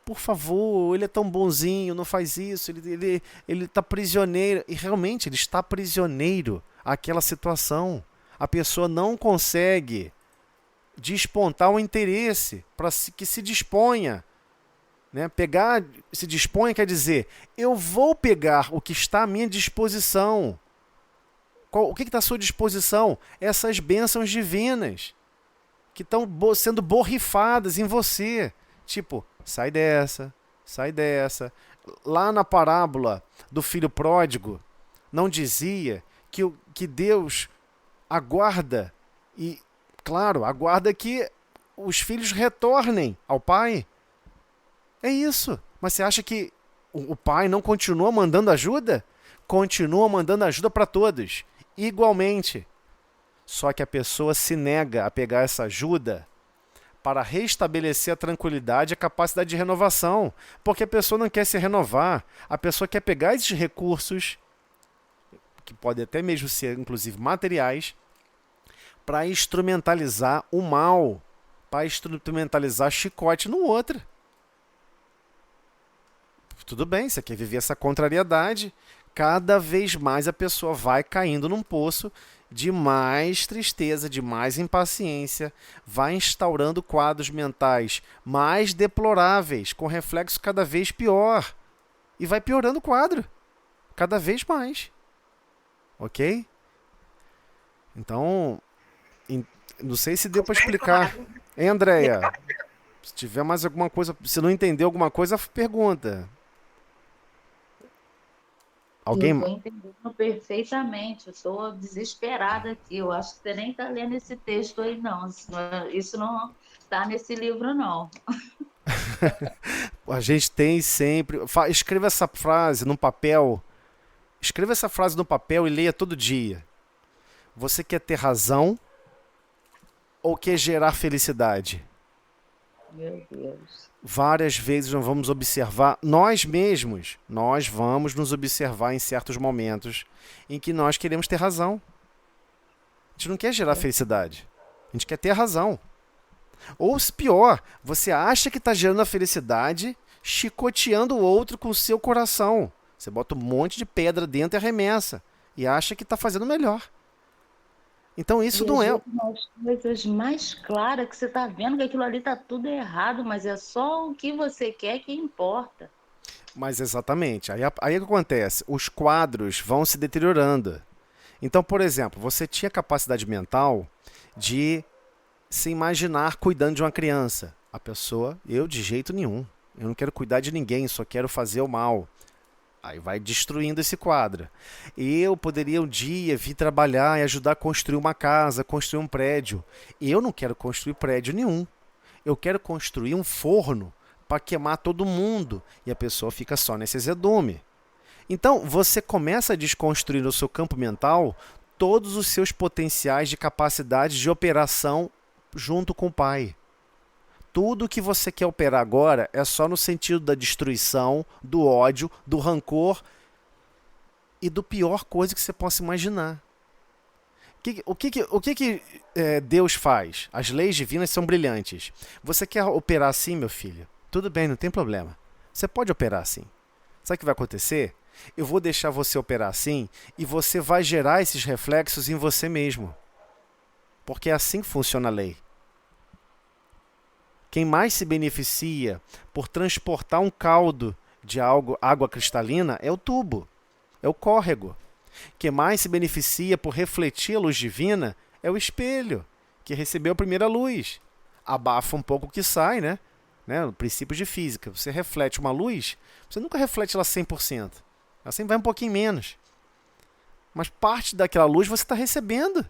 por favor, ele é tão bonzinho, não faz isso, ele está prisioneiro. E realmente ele está prisioneiro àquela situação. A pessoa não consegue despontar o interesse para que se disponha. Né? Se disponha quer dizer, eu vou pegar o que está à minha disposição. O que está à sua disposição? Essas bênçãos divinas que estão sendo borrifadas em você. Tipo, sai dessa, sai dessa. Lá na parábola do filho pródigo, não dizia que Deus aguarda, e, claro, aguarda que os filhos retornem ao pai. É isso. Mas você acha que o pai não continua mandando ajuda? Continua mandando ajuda para todos, igualmente. Só que a pessoa se nega a pegar essa ajuda para restabelecer a tranquilidade e a capacidade de renovação. Porque a pessoa não quer se renovar. A pessoa quer pegar esses recursos, que podem até mesmo ser, inclusive, materiais, para instrumentalizar o mal, para instrumentalizar chicote no outro. Tudo bem, você quer viver essa contrariedade. Cada vez mais a pessoa vai caindo num poço de mais tristeza, de mais impaciência, vai instaurando quadros mentais mais deploráveis, com reflexo cada vez pior. E vai piorando o quadro, cada vez mais. Ok? Então, não sei se deu para explicar. Hein, Andréia? Se tiver mais alguma coisa, se não entendeu alguma coisa, pergunta. Alguém? Eu estou entendendo perfeitamente. Eu estou desesperada aqui. Eu acho que você nem está lendo esse texto aí, não. Isso não está nesse livro, não. A gente tem sempre. Escreva essa frase no papel. Escreva essa frase no papel e leia todo dia. Você quer ter razão ou quer gerar felicidade? Meu Deus. Várias vezes nós vamos observar, nós mesmos, nós vamos nos observar em certos momentos em que nós queremos ter razão. A gente não quer gerar felicidade. A gente quer ter razão. Ou, pior, você acha que está gerando a felicidade chicoteando o outro com o seu coração. Você bota um monte de pedra dentro e arremessa. E acha que está fazendo melhor. Então isso não é... As coisas mais claras que você está vendo que aquilo ali está tudo errado, mas é só o que você quer que importa. Mas exatamente. Aí o que acontece? Os quadros vão se deteriorando. Então, por exemplo, você tinha capacidade mental de se imaginar cuidando de uma criança. A pessoa, eu de jeito nenhum. Eu não quero cuidar de ninguém, só quero fazer o mal. Aí vai destruindo esse quadro. Eu poderia um dia vir trabalhar e ajudar a construir uma casa, construir um prédio. Eu não quero construir prédio nenhum. Eu quero construir um forno para queimar todo mundo. E a pessoa fica só nesse azedume. Então, você começa a desconstruir no seu campo mental todos os seus potenciais de capacidade de operação junto com o pai. Tudo que você quer operar agora é só no sentido da destruição, do ódio, do rancor e do pior coisa que você possa imaginar. O que Deus faz? As leis divinas são brilhantes. Você quer operar assim, meu filho? Tudo bem, não tem problema. Você pode operar assim. Sabe o que vai acontecer? Eu vou deixar você operar assim e você vai gerar esses reflexos em você mesmo. Porque é assim que funciona a lei. Quem mais se beneficia por transportar um caldo de água cristalina é o tubo, é o córrego. Quem mais se beneficia por refletir a luz divina é o espelho, que recebeu a primeira luz. Abafa um pouco o que sai, né? O princípio de física. Você reflete uma luz, você nunca reflete ela 100%. Ela sempre vai um pouquinho menos. Mas parte daquela luz você está recebendo.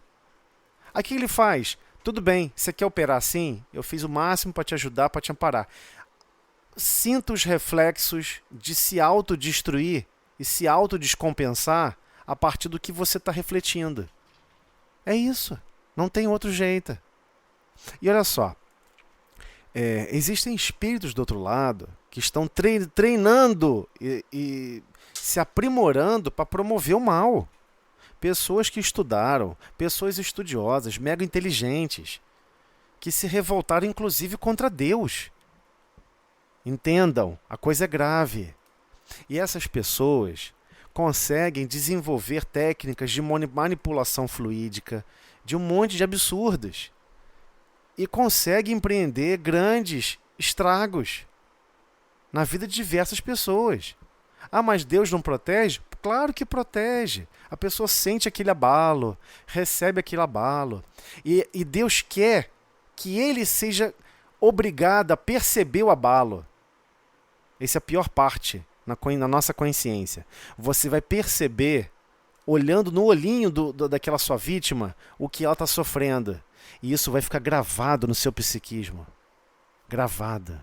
Aí o que ele faz? Tudo bem, você quer operar assim? Eu fiz o máximo para te ajudar, para te amparar. Sinta os reflexos de se autodestruir e se autodescompensar a partir do que você está refletindo. É isso. Não tem outro jeito. E olha só. Existem espíritos do outro lado que estão treinando e se aprimorando para promover o mal. Pessoas que estudaram, pessoas estudiosas, mega inteligentes, que se revoltaram inclusive contra Deus. Entendam, a coisa é grave. E essas pessoas conseguem desenvolver técnicas de manipulação fluídica, de um monte de absurdos. E conseguem empreender grandes estragos na vida de diversas pessoas. Ah, mas Deus não protege? Claro que protege. A pessoa sente aquele abalo, recebe aquele abalo. E Deus quer que ele seja obrigado a perceber o abalo. Essa é a pior parte na nossa consciência. Você vai perceber, olhando no olhinho daquela sua vítima, o que ela está sofrendo. E isso vai ficar gravado no seu psiquismo. Gravado.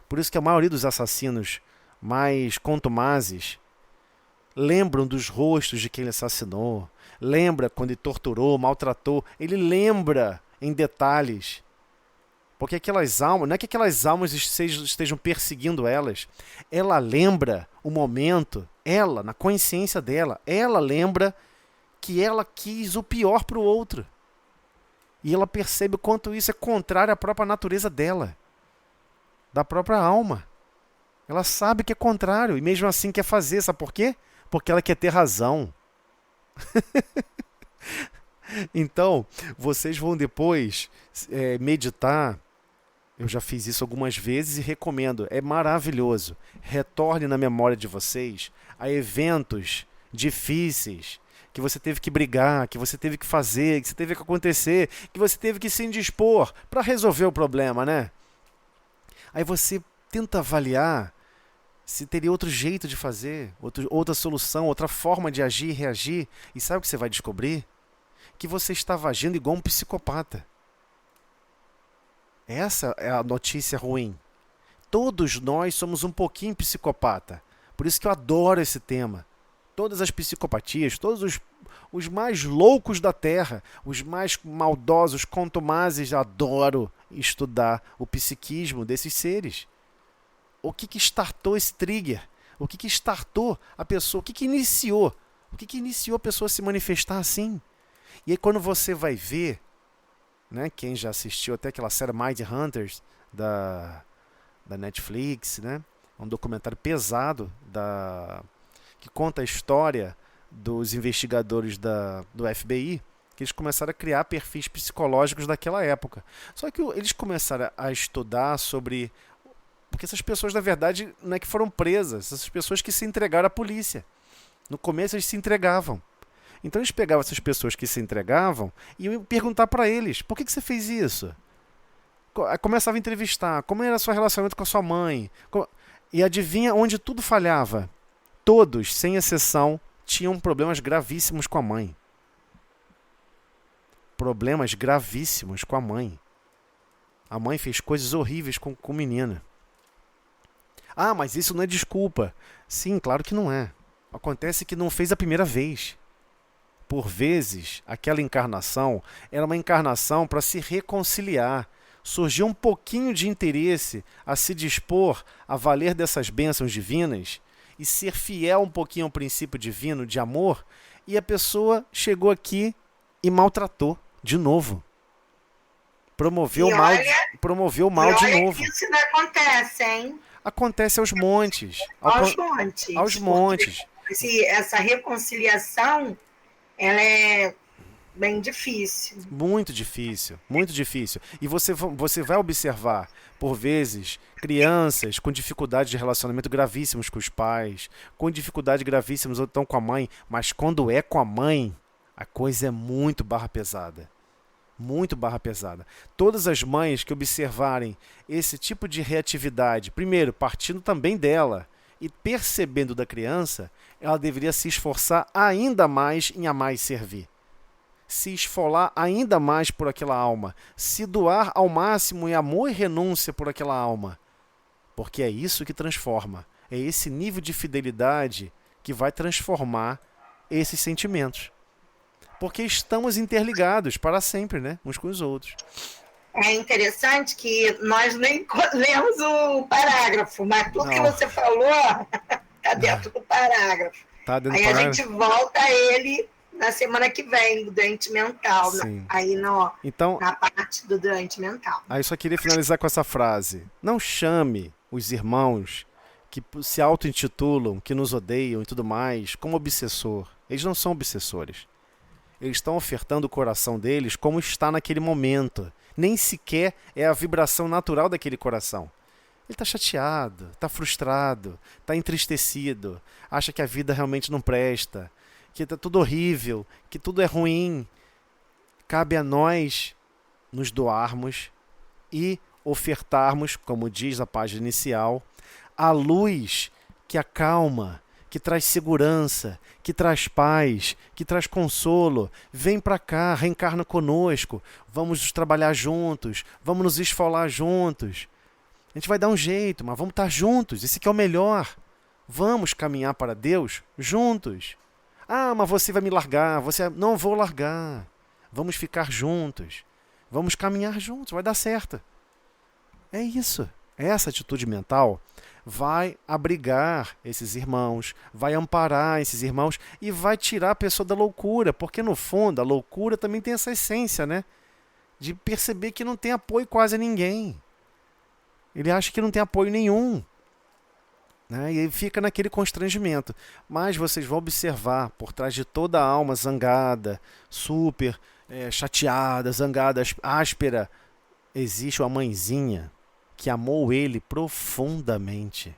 Por isso que a maioria dos assassinos mais contumazes lembram dos rostos de quem ele assassinou, lembra quando ele torturou, maltratou, ele lembra em detalhes. Porque aquelas almas, não é que aquelas almas estejam perseguindo elas, ela lembra o momento, ela, na consciência dela, ela lembra que ela quis o pior para o outro. E ela percebe o quanto isso é contrário à própria natureza dela, da própria alma. Ela sabe que é contrário e mesmo assim quer fazer, sabe por quê? Porque ela quer ter razão. Então, vocês vão depois meditar. Eu já fiz isso algumas vezes e recomendo. É maravilhoso. Retorne na memória de vocês a eventos difíceis que você teve que brigar, que você teve que fazer, que você teve que acontecer, que você teve que se indispor para resolver o problema, né? Aí você tenta avaliar se teria outro jeito de fazer, outra solução, outra forma de agir e reagir. E sabe o que você vai descobrir? Que você estava agindo igual um psicopata. Essa é a notícia ruim. Todos nós somos um pouquinho psicopata. Por isso que eu adoro esse tema. Todas as psicopatias, todos os mais loucos da Terra, os mais maldosos, contumazes, adoro estudar o psiquismo desses seres. O que startou esse trigger? O que startou a pessoa? O que iniciou? O que iniciou a pessoa a se manifestar assim? E aí quando você vai ver, né, quem já assistiu até aquela série Mindhunters da Netflix, né, um documentário pesado que conta a história dos investigadores do FBI, que eles começaram a criar perfis psicológicos daquela época. Só que eles começaram a estudar sobre... Porque essas pessoas, na verdade, não é que foram presas, essas pessoas que se entregaram à polícia. No começo eles se entregavam. Então eles pegavam essas pessoas que se entregavam e iam perguntar para eles, por que você fez isso? Começava a entrevistar, como era o seu relacionamento com a sua mãe? E adivinha onde tudo falhava? Todos, sem exceção, tinham problemas gravíssimos com a mãe. Problemas gravíssimos com a mãe. A mãe fez coisas horríveis com o menino. Ah, mas isso não é desculpa. Sim, claro que não é. Acontece que não fez a primeira vez. Por vezes, aquela encarnação era uma encarnação para se reconciliar. Surgiu um pouquinho de interesse a se dispor a valer dessas bênçãos divinas e ser fiel um pouquinho ao princípio divino de amor, e a pessoa chegou aqui e maltratou de novo. Promoveu o mal de novo. Isso não acontece, hein? Acontece aos montes. Aos montes. Essa reconciliação, ela é bem difícil. Muito difícil, muito difícil. E você vai observar, por vezes, crianças com dificuldade de relacionamento gravíssimos com os pais, com dificuldade gravíssimas ou então com a mãe, mas quando é com a mãe, a coisa é muito barra pesada. Muito barra pesada. Todas as mães que observarem esse tipo de reatividade, primeiro, partindo também dela e percebendo da criança, ela deveria se esforçar ainda mais em amar e servir. Se esfolar ainda mais por aquela alma. Se doar ao máximo em amor e renúncia por aquela alma. Porque é isso que transforma. É esse nível de fidelidade que vai transformar esses sentimentos. Porque estamos interligados para sempre, né? Uns com os outros. É interessante que nós nem lemos o parágrafo, mas tudo que você falou está dentro do parágrafo. Tá dentro Aí a gente volta a ele na semana que vem, do doente mental. Aí então, na parte do doente mental. Aí só queria finalizar com essa frase. Não chame os irmãos que se auto-intitulam, que nos odeiam e tudo mais, como obsessor. Eles não são obsessores. Eles estão ofertando o coração deles como está naquele momento. Nem sequer é a vibração natural daquele coração. Ele está chateado, está frustrado, está entristecido, acha que a vida realmente não presta, que está tudo horrível, que tudo é ruim. Cabe a nós nos doarmos e ofertarmos, como diz a página inicial, a luz que acalma, que traz segurança, que traz paz, que traz consolo. Vem para cá, reencarna conosco, vamos trabalhar juntos, vamos nos esfolar juntos. A gente vai dar um jeito, mas vamos estar juntos, esse que é o melhor. Vamos caminhar para Deus juntos. Ah, mas você vai me largar, não vou largar. Vamos ficar juntos, vamos caminhar juntos, vai dar certo. É isso. Essa atitude mental vai abrigar esses irmãos, vai amparar esses irmãos e vai tirar a pessoa da loucura, porque no fundo a loucura também tem essa essência, né? De perceber que não tem apoio quase a ninguém. Ele acha que não tem apoio nenhum, né? E ele fica naquele constrangimento. Mas vocês vão observar, por trás de toda a alma zangada, super chateada, zangada, áspera, existe uma mãezinha que amou ele profundamente.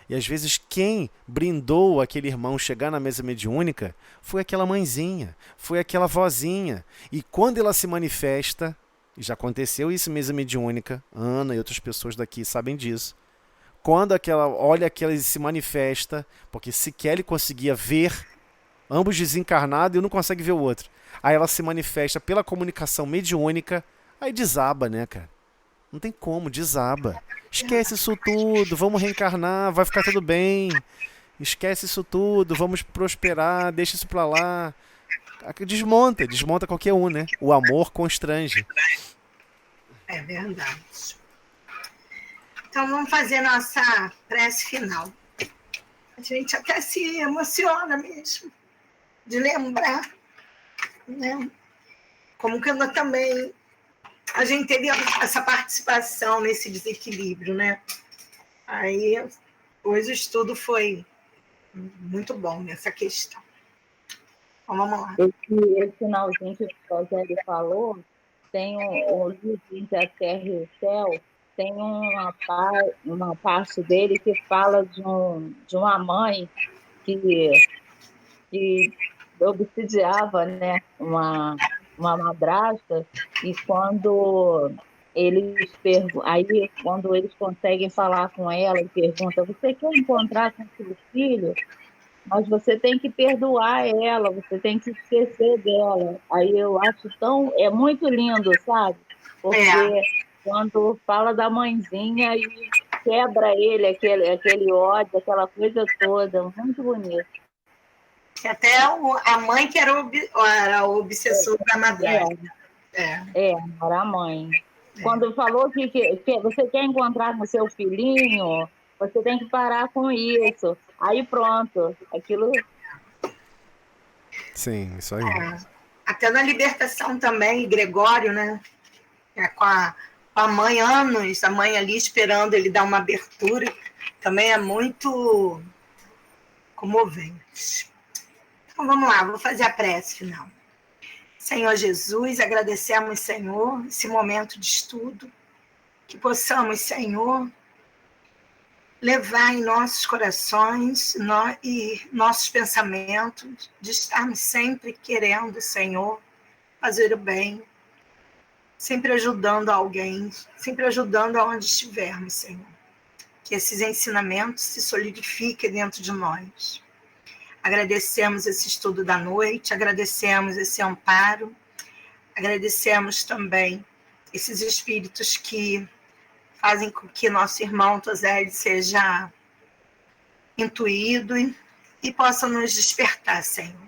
E às vezes quem brindou aquele irmão chegar na mesa mediúnica foi aquela mãezinha, foi aquela vozinha. E quando ela se manifesta, e já aconteceu isso em mesa mediúnica, Ana e outras pessoas daqui sabem disso, quando olha aquela se manifesta, porque sequer ele conseguia ver, ambos desencarnados e um não consegue ver o outro. Aí ela se manifesta pela comunicação mediúnica, aí desaba, né, cara? Não tem como, desaba. Esquece isso tudo, vamos reencarnar, vai ficar tudo bem. Esquece isso tudo, vamos prosperar, deixa isso pra lá. Desmonta qualquer um, né? O amor constrange. É verdade. Então vamos fazer nossa prece final. A gente até se emociona mesmo de lembrar, né? Como que eu também a gente teve essa participação nesse desequilíbrio, né? Aí hoje o estudo foi muito bom nessa questão. Então, vamos lá. Esse finalzinho que o Rogério falou, tem o livro Entre a Terra e o Céu, tem uma parte dele que fala de uma mãe que obsidiava, né, uma madrasta, e quando quando eles conseguem falar com ela e perguntam: você quer encontrar com seu filho? Mas você tem que perdoar ela, você tem que esquecer dela. Aí eu acho é muito lindo, sabe? Porque quando fala da mãezinha e quebra ele, aquele ódio, aquela coisa toda, muito bonito. Até a mãe que era o obsessor da madrasta. Era a mãe. Quando falou que você quer encontrar no seu filhinho, você tem que parar com isso. Aí pronto, aquilo... Sim, isso aí. Até na libertação também, Gregório, né? Com a mãe, anos, a mãe ali esperando ele dar uma abertura, também é muito comovente. Então vamos lá, vou fazer a prece final. Senhor Jesus, agradecemos, Senhor, esse momento de estudo, que possamos, Senhor, levar em nossos corações e nossos pensamentos, de estarmos sempre querendo, Senhor, fazer o bem, sempre ajudando alguém, sempre ajudando aonde estivermos, Senhor. Que esses ensinamentos se solidifiquem dentro de nós. Agradecemos esse estudo da noite, agradecemos esse amparo, agradecemos também esses espíritos que fazem com que nosso irmão Tosé seja intuído e possa nos despertar, Senhor.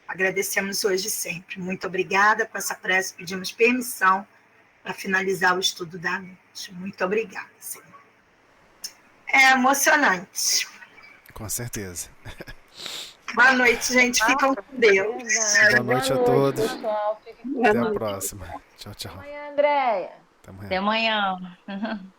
Agradecemos hoje e sempre. Muito obrigada. Com essa prece pedimos permissão para finalizar o estudo da noite. Muito obrigada, Senhor. É emocionante. Com certeza. Boa noite, gente. Ficam com Deus. Boa noite a todos. Até a próxima. Tchau, tchau. Até amanhã, Andréia. Até amanhã. Até amanhã.